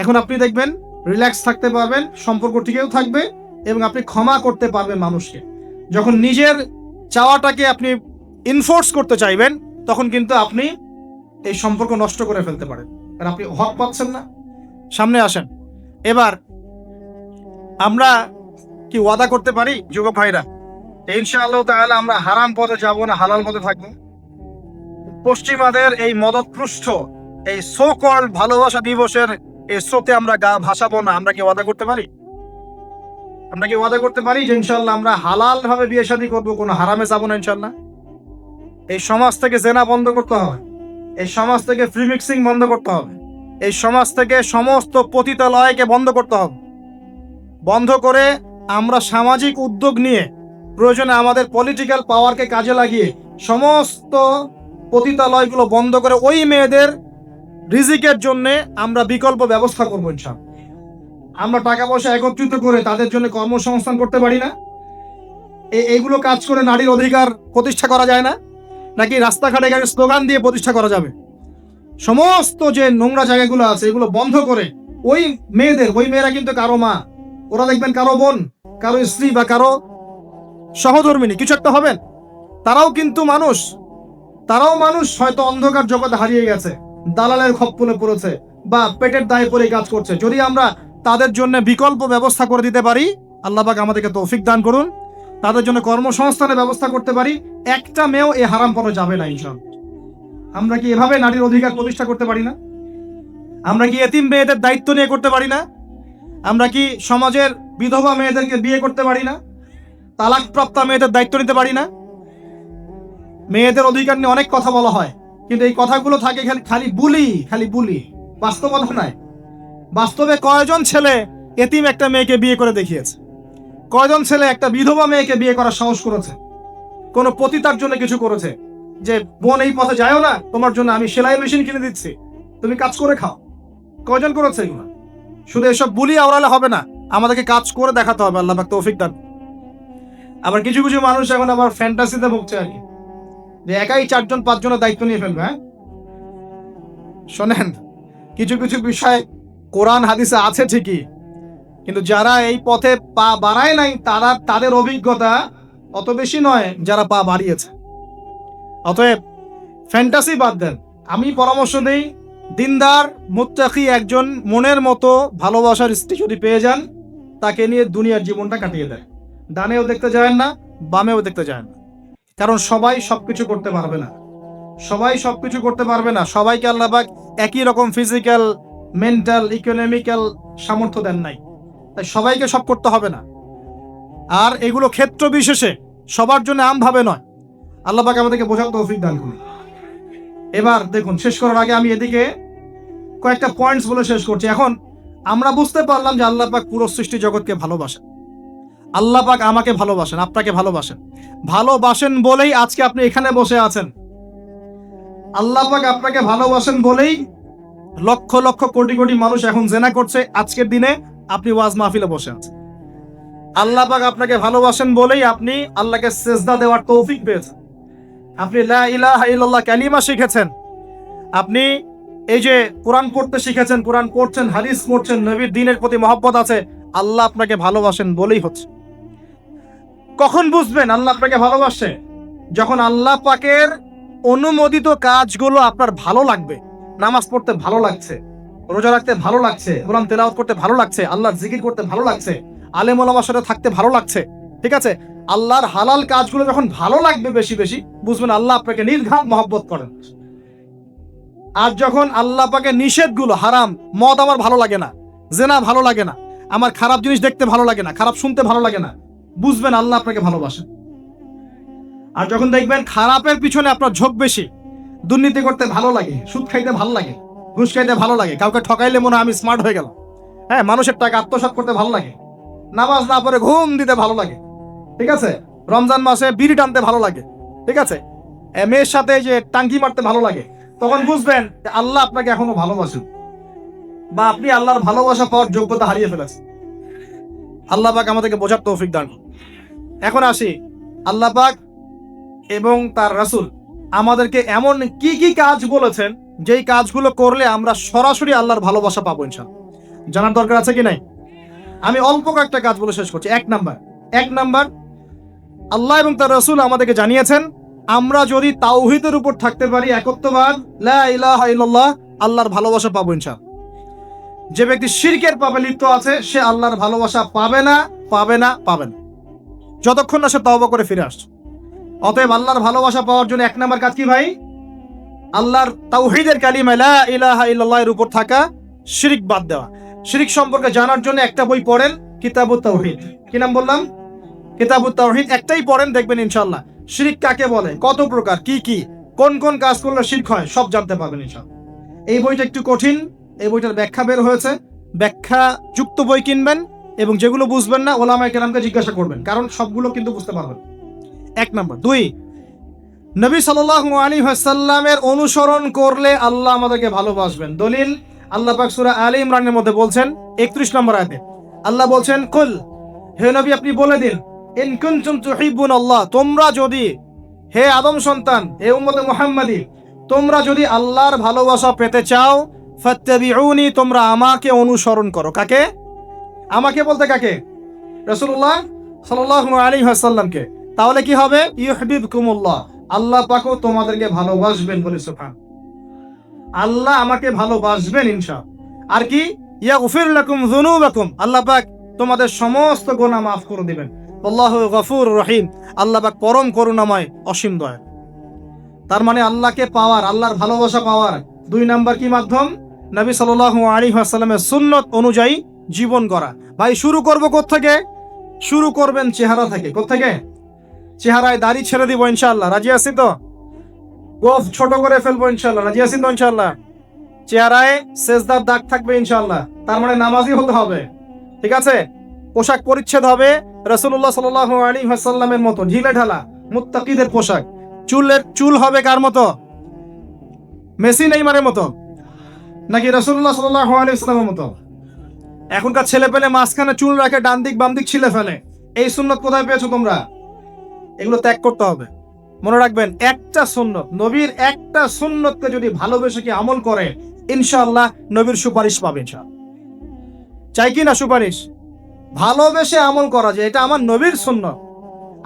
এখন আপনি দেখবেন রিল্যাক্স থাকতে পারবেন, সম্পর্ক টিকেও থাকবে, এবং আপনি ক্ষমা করতে পারবেন মানুষকে। যখন নিজের চাওয়াটাকে আপনি ইনফোর্স করতে চাইবেন, তখন কিন্তু আপনি এই সম্পর্ক নষ্ট করে ফেলতে পারেন, কারণ আপনি হক পাচ্ছেন না। সামনে আসেন। এবার আমরা কি ওয়াদা করতে পারি যুবক ভাইরা, ইনশাআল্লাহ তাআলা আমরা হারাম পথে যাব না, হালাল পথে থাকবো? পশ্চিমাদের এই মদতপৃষ্ট এই সো কল্ড ভালোবাসা দিবসের এই স্রোতে আমরা গা ভাসাবো না, আমরা কি ওয়াদা করতে পারি? আমরা কি ওয়াদা করতে পারি যে ইনশাল্লাহ আমরা হালাল ভাবে বিয়ে শাদী করবো, কোনো হারামে যাবো না ইনশাল্লাহ? এই সমাজ থেকে জেনা বন্ধ করতে হবে, এই সমাজ থেকে ফ্রি মিক্সিং বন্ধ করতে হবে, এই সমাজ থেকে সমস্ত পতিতালয়কে বন্ধ করতে হবে। বন্ধ করে আমরা সামাজিক উদ্যোগ নিয়ে প্রয়োজনে আমাদের পলিটিক্যাল পাওয়ারকে কাজে লাগিয়ে সমস্ত পতিতালয়গুলো বন্ধ করে ওই মেয়েদের রিজিকের জন্য আমরা বিকল্প ব্যবস্থা করবো ইনশাআল্লাহ। আমরা টাকা পয়সা একত্রিত করে তাদের জন্য কর্মসংস্থান করতে পারি না? এইগুলো কাজ করে নারীর অধিকার প্রতিষ্ঠা করা যায় না? নাকি রাস্তাঘাটে গাড়ি স্লোগান দিয়ে প্রতিষ্ঠা করা যাবে? সমস্ত যে নোংরা জায়গাগুলো আছে এগুলো বন্ধ করে ওই মেয়েরা কিন্তু কারো মা, ওরা দেখবেন কারো বোন, কারো স্ত্রী বা কারো সহধর্মিনী কিছু একটা হবেন। তারাও কিন্তু মানুষ, তারাও মানুষ, হয়তো অন্ধকার জগতে হারিয়ে গেছে, দালালের খপ্পরে পড়েছে বা পেটের দায়ে পড়ে কাজ করছে। যদি আমরা তাদের জন্য বিকল্প ব্যবস্থা করে দিতে পারি, আল্লাহ পাক আমাদেরকে তৌফিক দান করুন, তাদের জন্য কর্মসংস্থানের ব্যবস্থা করতে পারি, একটা মেয়েও এই হারাম পথে যাবে না ইনশাআল্লাহ। আমরা কি এভাবে নারীর অধিকার প্রতিষ্ঠা করতে পারি না? আমরা কি এতিম মেয়েদের দায়িত্ব নিয়ে করতে পারি না? আমরা কি সমাজের বিধবা মেয়েদেরকে বিয়ে করতে পারি না? তালাকপ্রাপ্ত মেয়েদের দায়িত্ব নিতে পারি না? মেয়েদের অধিকার নিয়ে অনেক কথা বলা হয়, কিন্তু এই কথাগুলো থাকে খালি বুলি, বাস্তবতা নাই। বাস্তবে কয়জন ছেলে এতিম একটা মেয়েকে বিয়ে করে দেখিয়েছে? কয়জন ছেলে একটা বিধবা মেয়েকে বিয়ে করার সাহস করেছে? কোন পতিতার জন্য কিছু করেছে যে বোন এই পথে যায়ও না, তোমার জন্য আমি সেলাই মেশিন কিনে দিচ্ছি, তুমি কাজ করে খাও? কয়জন করেছে এগুলো? শুধু এসব বুলি আওড়ালে হবে না, আমাদেরকে কাজ করে দেখাতে হবে। আল্লাহ পাক তৌফিক দান। আবার কিছু কিছু মানুষ এখন আবার ফ্যান্টাসিতে ভুগছে আর কি, যে একাই 4-5 জনের দায়িত্ব নিয়ে ফেলবে। হ্যাঁ, শোনেন, কিছু কিছু বিষয় কোরআন হাদিসে আছে ঠিকই, কিন্তু যারা এই পথে পা বাড়ায় নাই তাদের অভিজ্ঞতা অত বেশি নয় যারা পা বাড়িয়েছে। অতএব ফ্যান্টাসি বাদ দেন। আমি পরামর্শ দেই, দিনদার মুত্তাকি একজন মনের মতো ভালোবাসার স্ত্রী যদি পেয়ে যান, তাকে নিয়ে দুনিয়ার জীবনটা কাটিয়ে দেয়। ডানেও দেখতে যায় না, বামেও দেখতে যায় না। কারণ সবাই সবকিছু করতে পারবে না, সবাইকে আল্লাহ পাক একই রকম ফিজিক্যাল, মেন্টাল, ইকোনমিক্যাল সামর্থ্য দেন নাই, তাই সবাইকে সব করতে হবে না। আর এগুলো ক্ষেত্র বিশেষে, সবার জন্য আমভাবে নয়। আল্লাহ পাক আমাদেরকে বোঝার তৌফিক দান করুন। এবার দেখুন, শেষ করার আগে আমি এদিকে কয়েকটা পয়েন্টস বলে শেষ করছি। এখন আমরা বুঝতে পারলাম যে আল্লাহ পাক পুরো সৃষ্টি জগৎকে ভালোবাসেন। আল্লাহ পাক আমাকে ভালোবাসেন, আপনাকে ভালোবাসেন বলেই আজকে আপনি এখানে বসে আছেন। আল্লাহ পাক আপনাকে ভালোবাসেন বলেই লক্ষ লক্ষ কোটি কোটি মানুষ এখন জেনা করছে, আজকের দিনে আপনি ওয়াজ মাহফিলে বসে আছেন। আল্লাহ পাক আপনাকে ভালোবাসেন বলেই আপনি আল্লাহকে সেজদা দেওয়ার তৌফিক পেয়েছেন। আপনি লা ইলাহা ইল্লাল্লাহ কালিমা শিখেছেন, আপনি এই যে কোরআন পড়তে শিখেছেন, কোরআন পড়ছেন, হাদিস পড়ছেন, নবীর দ্বীনের প্রতি মহব্বত আছে, আল্লাহ আপনাকে ভালোবাসেন বলেই হচ্ছে। কখন বুঝবেন আল্লাহ আপনাকে ভালোবাসে? যখন আল্লাহ পাকের অনুমোদিত কাজগুলো আপনার ভালো লাগবে। নামাজ পড়তে ভালো লাগছে, রোজা রাখতে ভালো লাগছে, কোরআন তেলাওয়াত করতে ভালো লাগছে, আল্লাহর জিকির করতে ভালো লাগছে, আলেম ওলামার সাথে থাকতে ভালো লাগছে, ঠিক আছে? আল্লাহর হালাল কাজগুলো যখন ভালো লাগবে বেশি বেশি, বুঝবেন আল্লাহ আপনাকে নির্ঘাত মহব্বত করেন। আর যখন আল্লাহ পাকের নিষেধগুলো, হারাম, মদ আমার ভালো লাগে না, জেনা ভালো লাগে না, আমার খারাপ জিনিস দেখতে ভালো লাগে না, খারাপ শুনতে ভালো লাগে না, বুঝবেন আল্লাহ আপনাকে ভালোবাসেন। আর যখন দেখবেন খারাপের পিছনে আপনার ঝোঁক বেশি, দুর্নীতি করতে ভালো লাগে, সুদ খাইতে ভালো লাগে, ঘুষ খাইতে ভালো লাগে, কাউকে ঠকাইলে মনে হয় আমি স্মার্ট হয়ে গেলাম, হ্যাঁ, মানুষের টাকা আত্মসাৎ করতে ভালো লাগে, নামাজ না পড়ে ঘুম দিতে ভালো লাগে, ঠিক আছে, রমজান মাসে বিড়ি টানতে ভালো লাগে, ঠিক আছে, মেয়ের সাথে যে টাঙ্কি মারতে ভালো লাগে, তখন বুঝবেন যে আল্লাহ আপনাকে এখনো ভালোবাসেন বা আপনি আল্লাহর ভালোবাসা পাওয়ার যোগ্যতা হারিয়ে ফেলেছেন। আল্লাহ পাক আমাদেরকে বোঝার তৌফিক দান। এখন আসি, আল্লাহ পাক এবং তার রাসূল আমাদেরকে এমন কি কি কাজ বলেছেন যেই কাজগুলো করলে আমরা সরাসরি আল্লাহর ভালোবাসা পাবো ইনশাআল্লাহ। জানার দরকার আছে কি নাই? আমি অল্প কয়েকটা কাজ বলে শেষ করছি। এক নাম্বার, আল্লাহ এবং তার রাসূল আমাদেরকে জানিয়েছেন, আমরা যদি তাওহীদের উপর থাকতে পারি, একত্ববাদ, লা ইলাহা ইল্লাল্লাহ, আল্লাহর ভালোবাসা পাবো ইনশাআল্লাহ। যে ব্যক্তি শিরকের পাপে লিপ্ত আছে, সে আল্লাহর ভালোবাসা পাবে না, যতক্ষণ না সে তওবা করে ফিরে আসছে। অতএব আল্লাহর ভালোবাসা পাওয়ার জন্য এক নাম্বার কাজ কি ভাই? আল্লাহর তাওহীদের কালিমা লা ইলাহা ইল্লাল্লাহ এর উপর থাকা, শিরক বাদ দেওয়া। শিরক সম্পর্কে জানার জন্য একটা বই পড়েন, কিতাবুত তাওহীদ। কি নাম বললাম? কিতাবুত তাওহীদ। একটাই পড়েন, দেখবেন ইনশাআল্লাহ শিরক কাকে বলে, কত প্রকার, কি কি, কোন কোন কাজ করলে শিরক হয়, সব জানতে পারবেন ইনশাআল্লাহ। এই বইটা একটু কঠিন, এই বইটার ব্যাখ্যা বের হয়েছে, ব্যাখ্যা যুক্ত বই কিনবেন এবং যেগুলো বুঝবেন না ওলামায়ে কেরামকে জিজ্ঞাসা করবেন, কারণ সবগুলো কিন্তু বুঝতে পারবেন। 1 নম্বর। 2, নবী সাল্লাল্লাহু আলাইহি ওয়াসাল্লামের অনুসরণ করলে আল্লাহ আমাদেরকে ভালোবাসবেন। দলিল, আল্লাহ পাক সূরা আলে ইমরানের মধ্যে বলছেন 31 নম্বর আয়াতে আল্লাহ বলছেন, কুল, হে নবী আপনি বলে দিন, ইন কুনতুম তুহিব্বুনাল্লাহ, তোমরা যদি, হে আদম সন্তান, হে উম্মতে মুহাম্মাদি, তোমরা যদি আল্লাহর ভালোবাসা পেতে চাও, ফাত্তাবিউনি, তোমরা আমাকে অনুসরণ করো। কাকে? আমাকে বলতে কাকে? রাসূলুল্লাহ সাল্লাল্লাহু আলাইহি ওয়াসাল্লামকে। তাহলে কি হবে? ইউহিব্বুকুমুল্লাহ, আল্লাহ পাকও তোমাদেরকে ভালোবাসবেন। বলে সুবহান, আল্লাহ আমাকে ভালোবাসবেন ইনশাআল্লাহ। আর কি? ইয়াগফির লাকুম যুনুবাকুম, আল্লাহ পাক তোমাদের সমস্ত গুনাহ মাফ করে দিবেন। আল্লাহু গফুরুর রহিম, আল্লাহ পাক পরম করুণাময়, অসীম দয়া। তার মানে আল্লাহকে পাওয়ার, আল্লাহর ভালোবাসা পাওয়ার 2 নাম্বার কি মাধ্যম? নবী সাল্লাল্লাহু আলাইহি ওয়াসাল্লামের সুন্নত অনুযায়ী জীবন করা। ভাই শুরু করব কোত্থেকে? শুরু করবেন চেহারা থেকে। কোত্থেকে? চেহারায় দাড়ি ছেড়ে দিব ইনশাআল্লাহ, রাজি আছি তো? গোফ ছোট করে ফেলবো ইনশাআল্লাহ, রাজি আছি তো ইনশাআল্লাহ? চেহারায় সেজদার দাগ থাকবে ইনশাআল্লাহ, তার মানে নামাজি হতে হবে, ঠিক আছে? পোশাক পরিচ্ছদ হবে রাসূলুল্লাহ সাল্লাল্লাহু আলাইহি ওয়াসাল্লামের মতো, ঢিলে ঢালা মুত্তাকিদের পোশাক। চুল হবে কার মতো? মেসি নেইমারের মতো, নাকি রাসূলুল্লাহ সাল্লাল্লাহু আলাইহি ওয়াসাল্লামের মতো? এখনকার ছেলে পেলে মাঝখানে চুল রাখে, ডান দিক বাম দিক ছিলে ফেলে। এই সুন্নত কোথায় পেয়েছো তোমরা? এগুলো ত্যাগ করতে হবে। মনে রাখবেন, একটা সুন্নত, নবীর একটা সুন্নতকে যদি ভালোবেসে কি আমল করে, ইনশাআল্লাহ নবীর সুপারিশ পাবে ইনশাআল্লাহ। চাই কি না সুপারিশ? ভালোবেসে আমল করা, যে এটা আমার নবীর সুন্নত,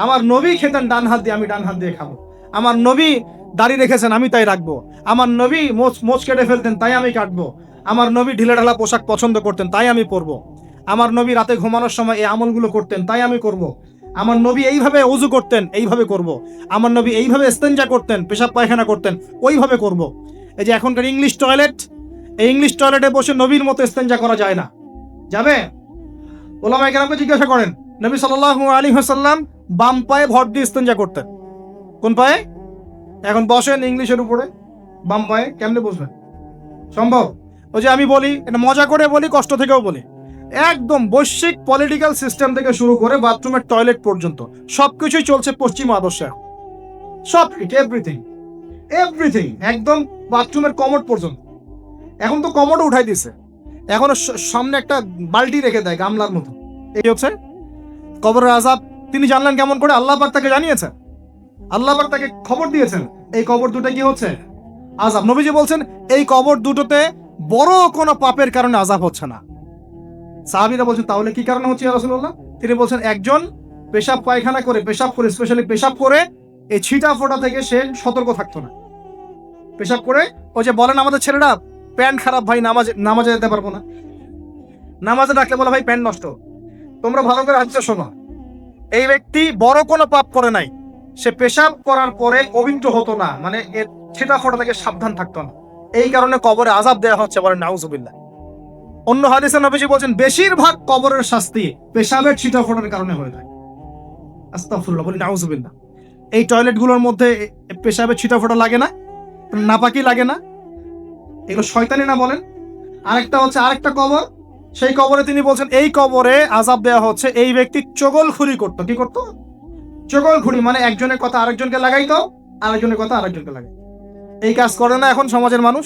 আমার নবী খেতেন ডান হাত দিয়ে, আমি ডান হাত দিয়ে খাবো। আমার নবী দাড়ি রেখেছেন, আমি তাই রাখবো। আমার নবী মোচ কেটে ফেলতেন, তাই আমি কাটবো। আমার নবী ঢিলে ঢালা পোশাক পছন্দ করতেন, তাই আমি পরবো। আমার নবী রাতে ঘুমানোর সময় এই আমলগুলো করতেন, তাই আমি করব। আমার নবী এইভাবে ওযু করতেন, এইভাবে করব। আমার নবী এইভাবে ইস্তেনজা করতেন, পেশাব পায়খানা করতেন, ওইভাবে করব। এই যে এখনকার ইংলিশ টয়লেট, এই ইংলিশ টয়লেটে বসে নবীর মতো ইস্তেনজা করা যায় না। যাবে? ওলামায়ে কেরামকে জিজ্ঞাসা করেন, নবী সাল্লাল্লাহু আলাইহি ওয়াসাল্লাম বাম পায়ে ভর দিয়ে ইস্তেনজা করতেন। কোন পায়ে? এখন বসেন ইংলিশের উপরে, বাম পায়ে কেমনে বসবেন? সম্ভব? ওই যে আমি বলি, এটা মজা করে বলি, কষ্ট থেকেও বলি, একদম বৈশ্বিক পলিটিক্যাল সিস্টেম থেকে শুরু করে বাথরুমের টয়লেট পর্যন্ত সবকিছুই চলছে পশ্চিম আদর্শে। সব এভরিথিং, এভরিথিং, একদম বাথরুমের কমোড পর্যন্ত। এখন তো কমোডও উঠাই দিছে, এখন সামনে একটা বালতি রেখে দেয় গামলার মতো। এই হচ্ছে কবরের আযাব। তিনি জানলেন কেমন করে? আল্লাহ পাক তাকে জানিয়েছেন, আল্লাহ পাক তাকে খবর দিয়েছেন এই কবর দুটো কি হচ্ছে? আযাব। নবীজি বলছেন এই কবর দুটোতে বড় কোনো পাপের কারণে আযাব হচ্ছে না। সাহাবীরা বলছেন তাহলে কি কারণে হচ্ছে ইয়া রাসূলুল্লাহ? তিনি বলছেন একজন পেশাব পায়খানা করে, স্পেশালি পেশাব করে এই ছিটা ফোঁটা থেকে সে সতর্ক থাকতো না। পেশাব করে, ওই যে বলেন আমাদের ছেলেরা, প্যান্ট খারাপ ভাই, নামাজে যেতে পারবো না। নামাজে ডাকলে বলে ভাই প্যান্ট নষ্ট। তোমরা ভালো করে হাদিসটা শোনো, এই ব্যক্তি বড় কোনো পাপ করে নাই, সে পেশাব করার পরে পবিত্র হতো না, মানে এর ছিটা ফোঁটা থেকে সাবধান থাকতো না, এই কারণে কবরে আযাব দেওয়া হচ্ছে। বলেন নাউজুবিল্লাহ। অন্য হাদিসে নবীজি বলেন বেশিরভাগ কবরের শাস্তি পেশাবের ছিটা ফোঁটার কারণে হয়ে থাকে। আস্তাগফিরুল্লাহ, বলি নাউজুবিল্লাহ। এই টয়লেটগুলোর মধ্যে পেশাবের ছিটা ফোঁটা লাগে না? নাপাকি লাগে না? এগুলো শয়তানি না বলেন? আরেকটা হচ্ছে আরেকটা কবর, সেই কবরে তিনি বলছেন এই কবরে আযাব দেওয়া হচ্ছে এই ব্যক্তি চগলখুরি করতো। কি করতো? চগলখুরি, মানে একজনের কথা আরেকজনকে লাগাইতো, আরেকজনের কথা আরেকজনকে লাগাই। এই কাজ করে না এখন সমাজের মানুষ?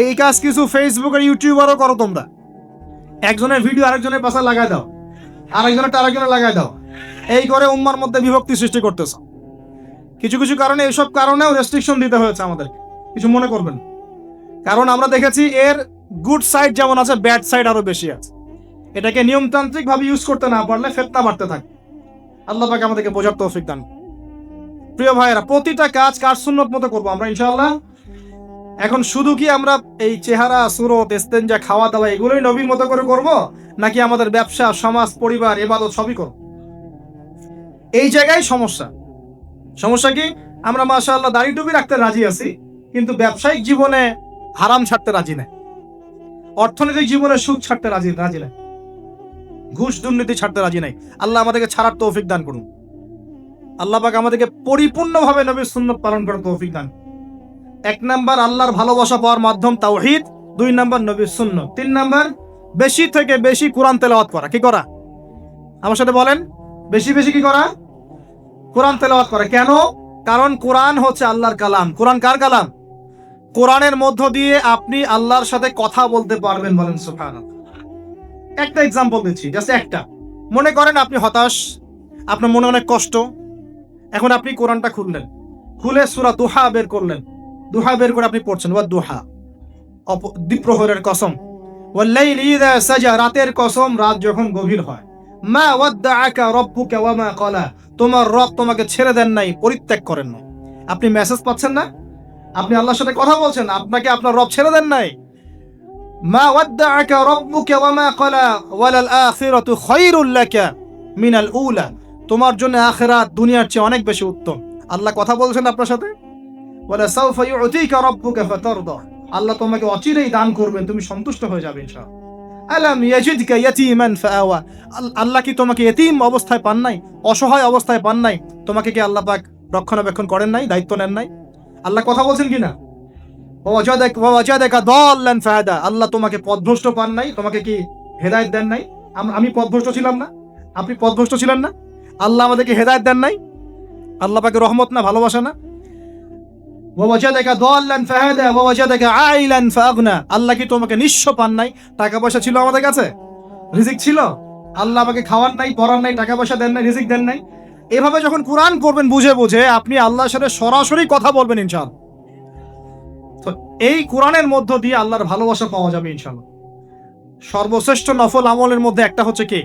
এই কাজ কিছু ফেসবুক আর ইউটিউবারও করো তোমরা। একজনের ভিডিও আরেকজনের পাশে লাগাই দাও, আরেকজনের আরেকজনের লাগাই দাও, এই করে উম্মার মধ্যে বিভক্তি সৃষ্টি করতেছ। কিছু কিছু কারণে, এইসব কারণেও রেস্ট্রিকশন দিতে হয়েছে আমাদের, কিছু মনে করবেন। কারণ আমরা দেখেছি এর গুড সাইড যেমন আছে, ব্যাড সাইড আরো বেশি আছে। এটাকে নিয়মতান্ত্রিক ভাবে ইউজ করতে না পারলে ফিতনা বাড়তে থাকে। আল্লাহ পাক আমাদেরকে বোঝার তৌফিক দান। প্রিয় ভাইয়েরা, প্রতিটা কাজ কার সুন্নত মতো করবো আমরা ইনশাআল্লাহ। এখন শুধু কি আমরা এই চেহারা, সুরত, ইস্তেনজা, খাওয়া দাওয়া এগুলোই নবীর মতো করে করব, নাকি আমাদের ব্যবসা, সমাজ, পরিবার, ইবাদত সবই করব? এই জায়গায় সমস্যা। সমস্যা কি? আমরা মাশাআল্লাহ দাড়ি টুপি রাখতে রাজি আছি, কিন্তু ব্যবসায়িক জীবনে হারাম ছাড়তে রাজি না, অর্থনৈতিক জীবনে সুদ ছাড়তে রাজি না। ঘুষ দুর্নীতি ছাড়তে রাজি নাই। আল্লাহ আমাদেরকে ছাড়ার তৌফিক দান করুন। আল্লাহ পাক আমাদেরকে পরিপূর্ণভাবে নবীর সুন্নাত পালন করার তৌফিক দান। 1 নাম্বার আল্লাহর ভালোবাসা পাওয়ার মাধ্যম তাওহীদ, 2 নাম্বার নবীর সুন্নাত, 3 নাম্বার বেশি থেকে বেশি কোরআন তেলাওয়াত করা। কি করা? আমার সাথে বলেন, বেশি বেশি কি করা? কোরআন তেলাওয়াত করা। কেন? কারণ কোরআন হচ্ছে আল্লাহর কালাম। কোরআন কার কালাম? কোরআনের মধ্য দিয়ে আপনি আল্লাহর সাথে কথা বলতে পারবেন। বলেন সুবহানাল্লাহ। একটা এক্সাম্পল দিচ্ছি, জাস্ট একটা। মনে করেন আপনি হতাশ, আপনার মনে অনেক কষ্ট। এখন আপনি কোরআনটা খুললেন, খুলে সূরা দুহা বের করলেন, দুহা বের করে আপনি পড়ছেন, ওয়া দুহা, দ্বিপ্রহরের কসম, ওয়াল্লাইলি ইযা সাজা, রাতের কসম, রাত যখন গভীর হয়, মা ওয়াদ্দাআকা রাব্বুকা ওয়া মা ক্বালা, তোমার রব তোমাকে ছেড়ে দেন নাই, পরিত্যাগ করেন নাই। আপনি মেসেজ পাচ্ছেন না? আপনি আল্লাহর সাথে কথা বলছেন, আপনাকে আপনার রব ছেড়ে দেন নাই। মা ওয়াদ্দাআকা রাব্বুকা ওয়া মা ক্বালা ওয়ালাল আখিরাতু খায়রুল লাকা মিনাল উলা, তোমার জন্য আখিরাত দুনিয়ার চেয়ে অনেক বেশি উত্তম। আল্লাহ কথা বলছেন আপনার সাথে। ওয়ালা সাওফা ইউতিকা রাব্বুকা ফাতারদা, আল্লাহ তোমাকে অচিরেই দান করবেন, তুমি সন্তুষ্ট হয়ে যাবে ইনশাআল্লাহ। আলাম ইয়াজিদকা ইয়াতীমান ফাআওয়া, আল্লাহ কি তোমাকে ইতিম অবস্থায় পান নাই, অসহায় অবস্থায় পান নাই? তোমাকে কি আল্লাহ পাক রক্ষণাবেক্ষণ করেন নাই, দায়িত্ব নেন নাই? আল্লাহ কথা বলছেন কিনা? ওয়াজাদাকা দাল্লান ফাহাদা, আল্লাহ তোমাকে পথভ্রষ্ট পান নাই, তোমাকে কি হেদায়েত দেন নাই? আমি পথভ্রষ্ট ছিলাম না? আপনি পথভ্রষ্ট ছিলেন না? আল্লাহ আমাদেরকে হেদায়েত দেন নাই? আল্লাহ পাকের রহমত না, ভালোবাসা না? ওয়াজাদাকা দাল্লান ফাহাদা ওয়াজাদাকা আইলান ফাগনা, আল্লাহ কি তোমাকে নিঃস্ব পান নাই? টাকা পয়সা ছিল আমাদের কাছে, রিজিক ছিল, আল্লাহ আমাকে খাওয়ার নাই, পড়ার নাই, টাকা পয়সা দেন নাই, রিজিক দেন নাই। এভাবে যখন কোরআন পড়বেন বুঝে বুঝে, আপনি আল্লাহর সাথে সরাসরি কথা বলবেন ইনশাআল্লাহ। তো এই কোরআনের মধ্য দিয়ে আল্লাহর ভালোবাসা পাওয়া যাবে ইনশাআল্লাহ। সর্বশ্রেষ্ঠ নফল আমলের মধ্যে একটা হচ্ছে কি?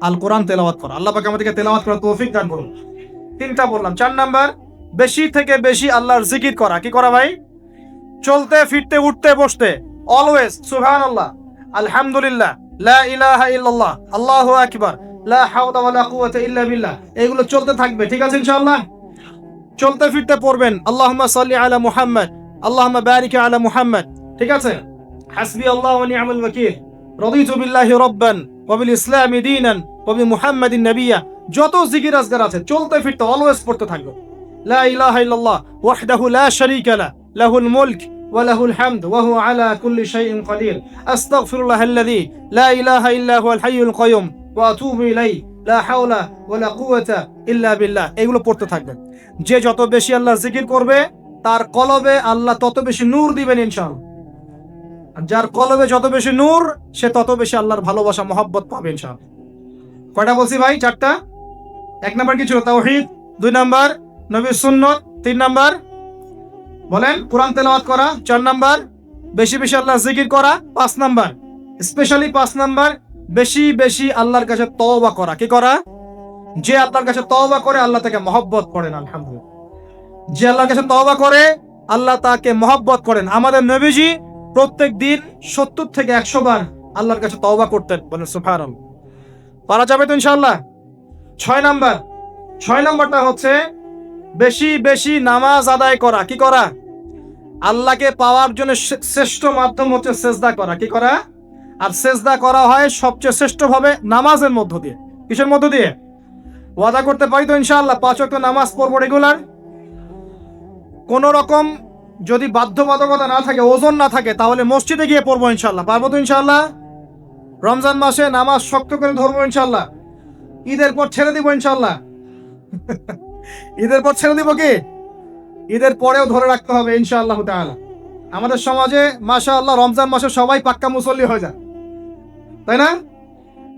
আল কোরআন তেলাওয়াত করা। আল্লাহ পাক আমাদেরকে তেলাওয়াত করার তৌফিক দান করুন। 3টা বললাম। 4 নাম্বার, বেশি থেকে বেশি আল্লাহর জিকির করা। কি করা ভাই? চলতে ফিরতে উঠতে বসতে অলওয়েজ সুবহানাল্লাহ, আলহামদুলিল্লাহ, লা ইলাহা ইল্লাল্লাহ, আল্লাহু আকবার, লা হাওলা ওয়ালা কুওয়াতা ইল্লা বিল্লাহ, এগুলো চলতে থাকবে। ঠিক আছে ইনশাআল্লাহ? চলতে ফিরতে পড়বেন আল্লাহুম্মা সাল্লি আলা মুহাম্মদ, আল্লাহুম্মা বারিক আলা মুহাম্মদ। ঠিক আছে? হাসবি আল্লাহ ওয়া নি'মাল ওয়াকিল, রাদিতু বিল্লাহি রাব্বান ওয়া বিল ইসলামি দীনান ওয়া বি মুহাম্মাদিন নাবিয়্যা। যত জিকির আজকার আছে চলতে ফিরতে অলওয়েজ পড়তে থাকবে। লা ইলাহা ইল্লাল্লাহ ওয়াহদাহু লা শারীকা লা, লাহুল মুলক ওয়া লাহুল হামদ ওয়া হুয়া আলা কুল্লি শাইইন কাদির, আস্তাগফিরুল্লাহাল্লাযী লা ইলাহা ইল্লা হুয়াল হাইয়ুল কাইয়ুম ওয়া আতুবু ইলাইহি, লা হাওলা ওয়া লা কুওয়াতা ইল্লা বিল্লাহ। এগুলো পড়তে থাকবেন। যে যত বেশি আল্লাহর জিকির করবে, তার কলবে আল্লাহ তত বেশি নূর দিবেন ইনশাআল্লাহ। আর যার কলবে যত বেশি নূর, সে তত বেশি আল্লাহর ভালোবাসা মহব্বত পাবে ইনশাআল্লাহ। কয়টা বলছি ভাই? 4টা। 1 নাম্বার কি ছিল? তাওহীদ। 2 নাম্বার নবীর সুন্নাত। 3 নাম্বার বলেন কোরআন তেলাওয়াত করা। 4 নাম্বার বেশি বেশি আল্লাহর জিকির করা। 5 নাম্বার, স্পেশালি 5 নাম্বার, বেশি বেশি আল্লাহর কাছে তওবা করা। কি করা? যে আল্লাহর কাছে তওবা করে আল্লাহ তাকে মহব্বত করেন। আলহামদুলিল্লাহ, যে আল্লাহর কাছে তওবা করে আল্লাহ তাকে মহব্বত করেন। আমাদের নবীজি প্রত্যেক দিন 70 থেকে 100 বার আল্লাহর কাছে তওবা করতেন। বলেন সুবহানাল্লাহ। পারা যাবে তো ইনশাআল্লাহ? 6 নাম্বারটা হচ্ছে বেশি বেশি নামাজ আদায় করা। কি করা? আল্লাহকে পাওয়ার জন্য শ্রেষ্ঠ মাধ্যম হচ্ছে সেজদা করা। কি করা? আর সেজদা করা হয় সবচেয়ে শ্রেষ্ঠ ভাবে নামাজের মধ্য দিয়ে। কিসের মধ্য দিয়ে? ওয়াদা করতে পারি তো ইনশাআল্লাহ 5 ওয়াক্ত নামাজ পড়বো রেগুলার। কোন রকম যদি বাধ্যবাধকতা না থাকে, ওজন না থাকে, তাহলে মসজিদে গিয়ে পড়বো ইনশাআল্লাহ। পারবো তো ইনশাআল্লাহ? রমজান মাসে নামাজ শক্ত করে ধরবো ইনশাআল্লাহ। ঈদের পর ছেড়ে দিব ইনশাআল্লাহ। ঈদের পর ছেড়ে দিব কি? ঈদের পরেও ধরে রাখতে হবে ইনশাআল্লাহ তাআলা। আমাদের সমাজে মাশাআল্লাহ রমজান মাসে সবাই পাক্কা মুসল্লি হয়ে যায়, তাই না?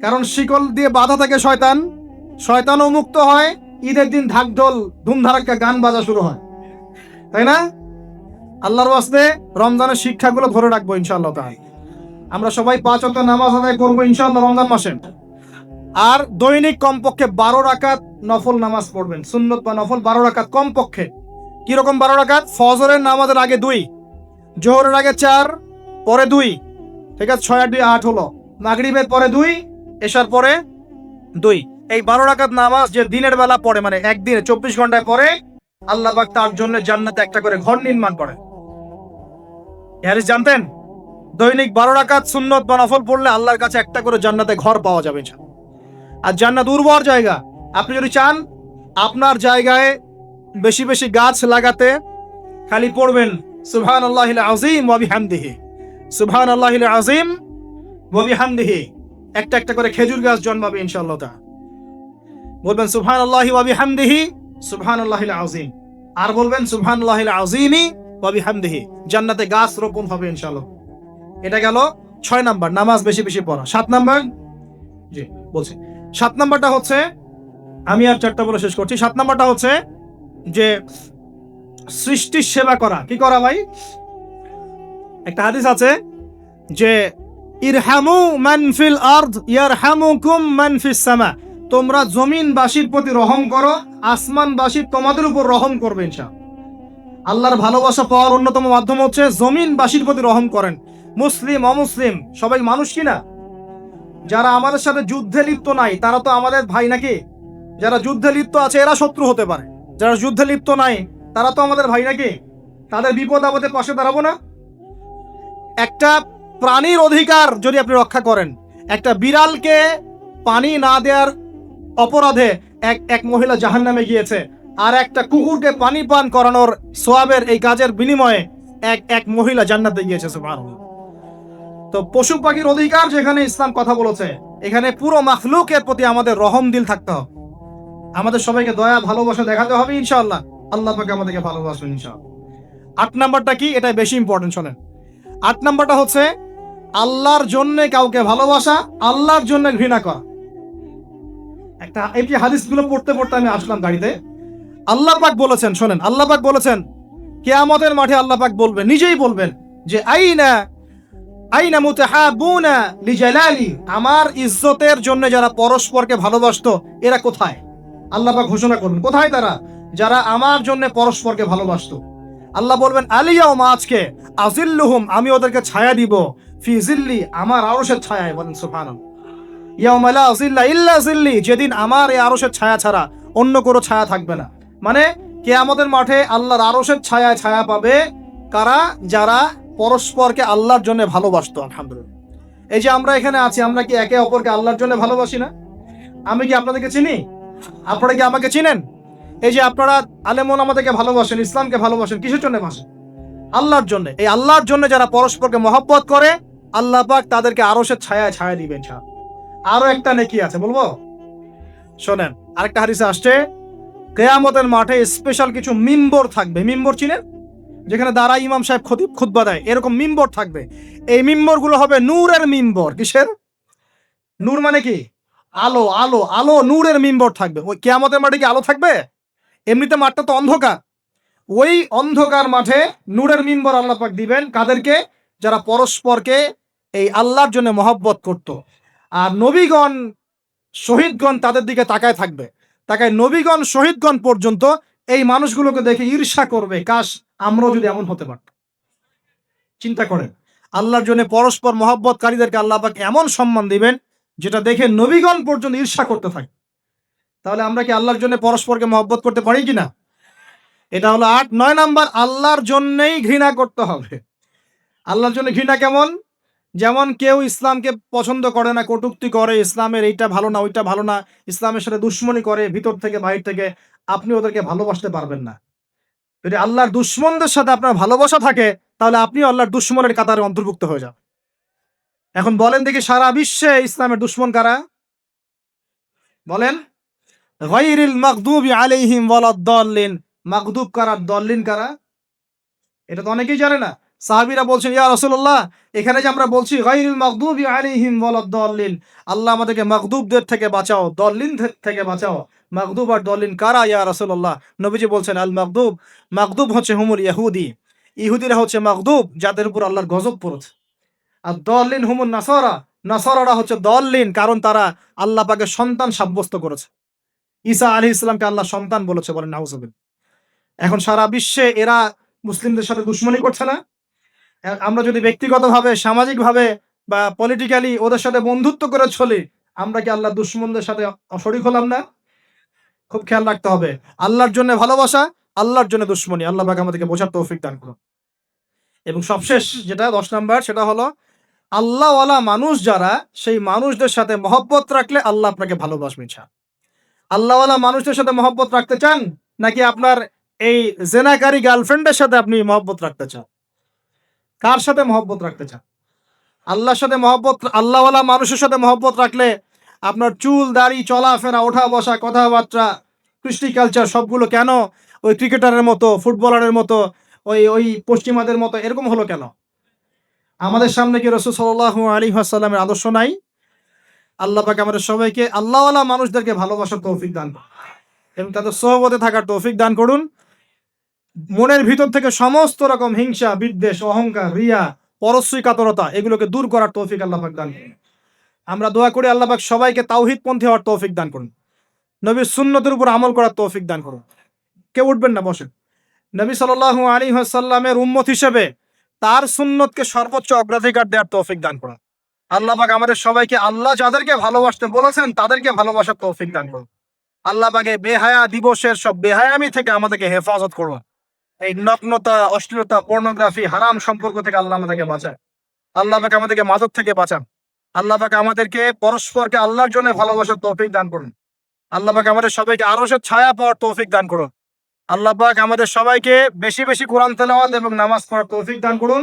কারণ শিকল দিয়ে বাধা থাকে শয়তান, শয়তানও মুক্ত হয়। ঈদের দিন ঢাকঢোল ধুমধারাক্কা গান বাজা শুরু হয়, তাই না? আল্লাহর ওয়াস্তে রমজানের শিক্ষাগুলো ধরে রাখবো ইনশাআল্লাহ তাআলা। আমরা সবাই 5 ওয়াক্ত নামাজ আদায় করবো ইনশাআল্লাহ রমজান মাসে। আর দৈনিক কমপক্ষে 12 রাকাত নফল নামাজ পড়বেন। সুন্নত বা নফল 12 রাকাত কমপক্ষে। কিরকম 12 রাকাত? ফজরের নামাজের আগে 2, জোহরের আগে 4, পরে 2। ঠিক আছে? 6 আর 2 8 হলো। মাগরিবের পরে 2, এশার পরে 2। এই 12 রাকাত নামাজ যে দিনের বেলা পড়ে, মানে একদিনে 24 ঘন্টায় পড়ে, আল্লাহ পাক তার জন্য জান্নাতে একটা করে ঘর নির্মাণ করে। হাদিস জানতেন? দৈনিক 12 রাকাত সুন্নত বা নফল পড়লে আল্লাহর কাছে একটা করে জান্নাতে ঘর পাওয়া যাবে ইনশাআল্লাহ। আর জান্নাত উর্বর জায়গা। আপনি যদি চান আপনার জায়গায় বেশি বেশি গাছ লাগাতে, খালি পড়বেন সুবহানাল্লাহিল আযীম ওয়া বিহামদিহি, সুবহানাল্লাহিল আযীম ওয়া বিহামদিহি, একটা একটা করে খেজুর গাছ জন্মাবে ইনশাআল্লাহ তাআলা। বলবেন সুবহানাল্লাহি ওয়া বিহামদিহি সুবহানাল্লাহিল আযীম, আর বলবেন সুবহানাল্লাহিল আযীমি ওয়া বিহামদিহি, জান্নাতে গাছ রোপণ হবে ইনশাআল্লাহ। এটা গেল 6 নাম্বার, নামাজ বেশি বেশি পড়া। 7 নাম্বার, জি বলছি, 7 নাম্বারটা হচ্ছে, আমি আর 4টা বলে শেষ করছি। 7 নাম্বারটা হচ্ছে যে সৃষ্টির সেবা করা। কি করা ভাই? একটা হাদিস আছে যে ইরহামু মান ফিল আরদ ইয়ারহামুকুম মান ফিস সামা, তোমরা জমিনবাসীর প্রতি রহম করো, আসমানবাসী তোমাদের উপর রহম করবে ইনশাআল্লাহ। আল্লাহর ভালোবাসা পাওয়ার অন্যতম মাধ্যম হচ্ছে জমিনবাসীর প্রতি রহম করেন। মুসলিম অমুসলিম সবাই মানুষ কিনা? যারা আমাদের সাথে যুদ্ধে লিপ্ত নাই তারা তো আমাদের ভাই নাকি? যারা যুদ্ধে লিপ্ত আছে এরা শত্রু হতে পারে, যারা যুদ্ধে লিপ্ত নাই তারা তো আমাদের ভাই নাকি? তাদের বিপদ আপদে পাশে দাঁড়াবো না? একটা প্রাণীর অধিকার যদি আপনি রক্ষা করেন, একটা বিড়ালকে পানি না দেওয়ার অপরাধে এক মহিলা জাহান্নামে গিয়েছে, আর একটা কুকুরকে পানি পান করানোর সোয়াবের এই কাজের বিনিময়ে এক মহিলা জান্নাতে গিয়েছে। সুবহানাল্লাহ। তো পশু পাখির অধিকার যেখানে ইসলাম কথা বলেছে, এখানে পুরো মাখলুকের প্রতি আমাদের রহম দিল থাকতে হবে, আমাদের সবাইকে দয়া ভালোবাসা দেখাতে হবে ইনশাআল্লাহ। আল্লাহ পাক আমাদেরকে ভালোবাসবেন ইনশাআল্লাহ। 8 নাম্বারটা কি? এটাই বেশি ইম্পর্টেন্ট, শোনেন। 8 নাম্বারটা হচ্ছে আল্লাহর জন্য কাউকে ভালোবাসা, আল্লাহর জন্য ঘৃণা করা। একটা এই যে হাদিসগুলো পড়তে পড়তে আমি আসলাম গাড়িতে, আল্লাহ পাক বলেছেন, শোনেন, আল্লাহ পাক বলেছেন কিয়ামতের মাঠে আল্লাহ পাক বলবেন, নিজেই বলবেন যে আইনা আইনা মুতাহাবুনা লিজালালি, আমার ইজ্জতের জন্য যারা পরস্পরকে ভালোবাসতো এরা কোথায়? আল্লাহ পাক ঘোষণা করবেন কোথায় তারা, যারা আমার জন্য পরস্পরকে ভালোবাসতো। আল্লাহ বলবেন আলিয়াউমা, আজকে, আজিল্লুহুম, আমি ওদেরকে ছায়া দিব, ফি জিল্লি, আমার আরশের ছায়ায়। বলেন সুবহানাল্লাহ। ইয়াউমা লা জিল্লা ইল্লা জিল্লি, যেদিন আমার এই আরশের ছায়া ছাড়া অন্য কোনো ছায়া থাকবে না। মানে কিয়ামতের মাঠে আল্লাহর আরশের ছায়া ছায়া পাবে কারা? যারা পরস্পরকে আল্লাহর জন্য ভালোবাসতো। আলহামদুলিল্লাহ, এই যে আমরা এখানে আছি, আমরা কি একে অপরকে আল্লাহর জন্য ভালোবাসি না? আমি কি আপনাদেরকে চিনি? আপনারা কি আমাকে চিনেন? এই যে আপনারা আলেমন আমাদেরকে ভালোবাসেন, ইসলামকে ভালোবাসেন, কিসের জন্য ভালোবাসেন? আল্লাহর জন্য। এই আল্লাহর জন্য যারা পরস্পরকে মহব্বত করে, আল্লাহ পাক তাদেরকে আরশের ছায়ায় ছায়া দিবেন। আরো একটা নেকি আছে, বলবো? শোনেন, আরেকটা হাদিসে আসছে কিয়ামতের মাঠে স্পেশাল কিছু মিম্বর থাকবে। মিম্বর চিনেন? যেখানে দাঁড়ায় ইমাম সাহেব খতিব খুতবা দেয়, এরকম মিম্বর থাকবে। এই মিম্বর গুলো হবে নূরের মিম্বর। কিসের? নূর মানে কি? আলো, আলো, আলো, নূরের মিম্বর থাকবে। ওই কিয়ামতের মাঠে কি আলো থাকবে? এমনিতে মাঠটা তো অন্ধকার, ওই অন্ধকার মাঠে নূরের মিম্বর আল্লাহ পাক দিবেন কাদেরকে? যারা পরস্পরকে এই আল্লাহর জন্য মহব্বত করত। আর নবীগণ শহীদগণ তাদের দিকে তাকায় থাকবে, তাকায় নবীগণ শহীদগণ পর্যন্ত এই মানুষগুলোকে দেখে ঈর্ষা করবে, কাশ আমরাও যদি এমন হতে পারতাম। চিন্তা করেন, আল্লাহর জন্য পরস্পর মহব্বতকারীদেরকে আল্লাহ পাক এমন সম্মান দিবেন যেটা দেখে নবীগণ পর্যন্ত ঈর্ষা করতে থাকে। তাহলে আমরা কি আল্লাহর জন্য পরস্পরকে মহব্বত করতে পারি কিনা? এটা হলো 8। 9 নাম্বার, আল্লাহর জন্যই ঘৃণা করতে হবে। আল্লাহর জন্য ঘৃণা কেমন? যেমন কেউ ইসলামকে পছন্দ করে না, কটূক্তি করে, ইসলামের এইটা ভালো না, ওইটা ভালো না, ইসলামের সাথে দুশ্মনী করে ভিতর থেকে বাহির থেকে, আপনি ওদেরকে ভালোবাসতে পারবেন না। যদি আল্লাহর দুশ্মনদের সাথে আপনার ভালোবাসা থাকে, তাহলে আপনি আল্লাহর দুশ্মনের কাতারে অন্তর্ভুক্ত হয়ে যান। এখন বলেন দেখি, সারা বিশ্বে ইসলামের দুশ্মন কারা? বলেন। গায়রিল মাগদুবি আলাইহিম ওয়ালাদ-দাল্লিন, মাগদুব কারা, দল্লিন কারা? এটা তো অনেকেই জানে না। সাহাবীরা বলছেন, ইয়া রাসূলুল্লাহ, এখানে যে আমরা বলছি গায়রিল মাগদুবি আলাইহিম ওয়ালাদ-দাল্লিন, আল্লাহ আমাদেরকে মাগদুবদের থেকে বাঁচাও, দল্লিন থেকে বাঁচাও। মাগদুব আর দল্লিন কারা ইয়া রাসূলুল্লাহ? নবীজি বলছেন, আল মাগদুব, মাগদুব হচ্ছে হুমুল ইহুদি, ইহুদিরা হচ্ছে মাগদুব, যাদের উপর আল্লাহর গজব পড়েছে। আর দল্লিন হুমুন নাসারা, নাসারারা হচ্ছে দল্লিন, কারণ তারা আল্লাহ পাকের সন্তান সাব্যস্ত করেছে। ঈসা আলাইহিস সালামকে আল্লাহ সন্তান বলেছে, বলেন নাউজুবিল্লাহ। এখন সারা বিশ্বে এরা মুসলিমদের সাথে দুশ্মনী করছে না? আমরা যদি ব্যক্তিগতভাবে, সামাজিকভাবে বা পলিটিক্যালি ওদের সাথে বন্ধুত্ব করে চলি, আমরা কি আল্লাহ দুশ্মনদের সাথে শরীক হলাম না? খুব খেয়াল রাখতে হবে। আল্লাহর জন্য ভালোবাসা, আল্লাহর জন্য দুশ্মনী। আল্লাহ পাক আমাদেরকে বোঝার তৌফিক দান করুন। এবং সবশেষ যেটা 10 নাম্বার, সেটা হলো আল্লাহওয়ালা মানুষ যারা, সেই মানুষদের সাথে মহব্বত রাখলে আল্লাহ আপনাকে ভালোবাসবে। আল্লাহওয়ালা মানুষদের সাথে মহব্বত রাখতে চান, নাকি আপনার এই জেনাকারী গার্লফ্রেন্ডের সাথে আপনি মহব্বত রাখতে চান? কার সাথে মহব্বত রাখতে চান? আল্লাহর সাথে মহব্বত, আল্লাহওয়ালা মানুষের সাথে মহব্বত রাখলে আপনার চুল দাড়ি চলাফেরা ওঠা বসা কথাবার্তা কৃষ্টি কালচার সবগুলো কেন ওই ক্রিকেটারের মতো, ফুটবলারের মতো, ওই ওই পশ্চিমাদের মতো এরকম হলো কেন? আমাদের সামনে কি রাসূল সাল্লাল্লাহু আলাইহি ওয়াসাল্লামের আদর্শ নাই? আল্লাহ পাক আমাদের সবাইকে আল্লাহওয়ালা মানুষদেরকে ভালোবাসার তৌফিক দান করুন এবং তাদের সোহবতে থাকার তৌফিক দান করুন। মনের ভিতর থেকে সমস্ত রকম হিংসা, বিদ্বেষ, অহংকার, রিয়া, পরশ্রী কাতরতা এগুলোকে দূর করার তৌফিক আল্লাহ পাক দান করুন। আমরা দোয়া করি আল্লাহ পাক সবাইকে তাওহীদ পন্থী হওয়ার তৌফিক দান করুন, নবীর সুন্নতের উপর আমল করার তৌফিক দান করুন। কেউ উঠবেন না, বসেন। নবী সাল্লাল্লাহু আলাইহি ওয়াসাল্লামের উম্মত হিসেবে তার সুন্নতকে সর্বোচ্চ অগ্রাধিকার দেওয়ার তৌফিক দান করুন। আল্লাহ পাক আমাদের সবাইকে আল্লাহ যাদেরকে ভালোবাসতে বলেছেন তাদেরকে ভালোবাসার তৌফিক দান করুন। আল্লাহ পাক এই বেহায়া দিবসের সব বেহায়ামি থেকে আমাদেরকে হেফাজত করুন। এই নগ্নতা, অশ্লীলতা, পর্নোগ্রাফি, হারাম সম্পর্ক থেকে আল্লাহ আমাদেরকে বাঁচায়। আল্লাহ পাক আমাদেরকে মাদক থেকে বাঁচান। আল্লাহ পাক আমাদেরকে পরস্পরকে আল্লাহর জন্য ভালোবাসার তৌফিক দান করুন। আল্লাহ পাক আমাদের সবাইকে আরশের ছায়া পাওয়ার তৌফিক দান করুন। আল্লাহ পাক আমাদের সবাইকে বেশি বেশি কোরআন তেলাওয়াত এবং নামাজ পড়ার তৌফিক দান করুন।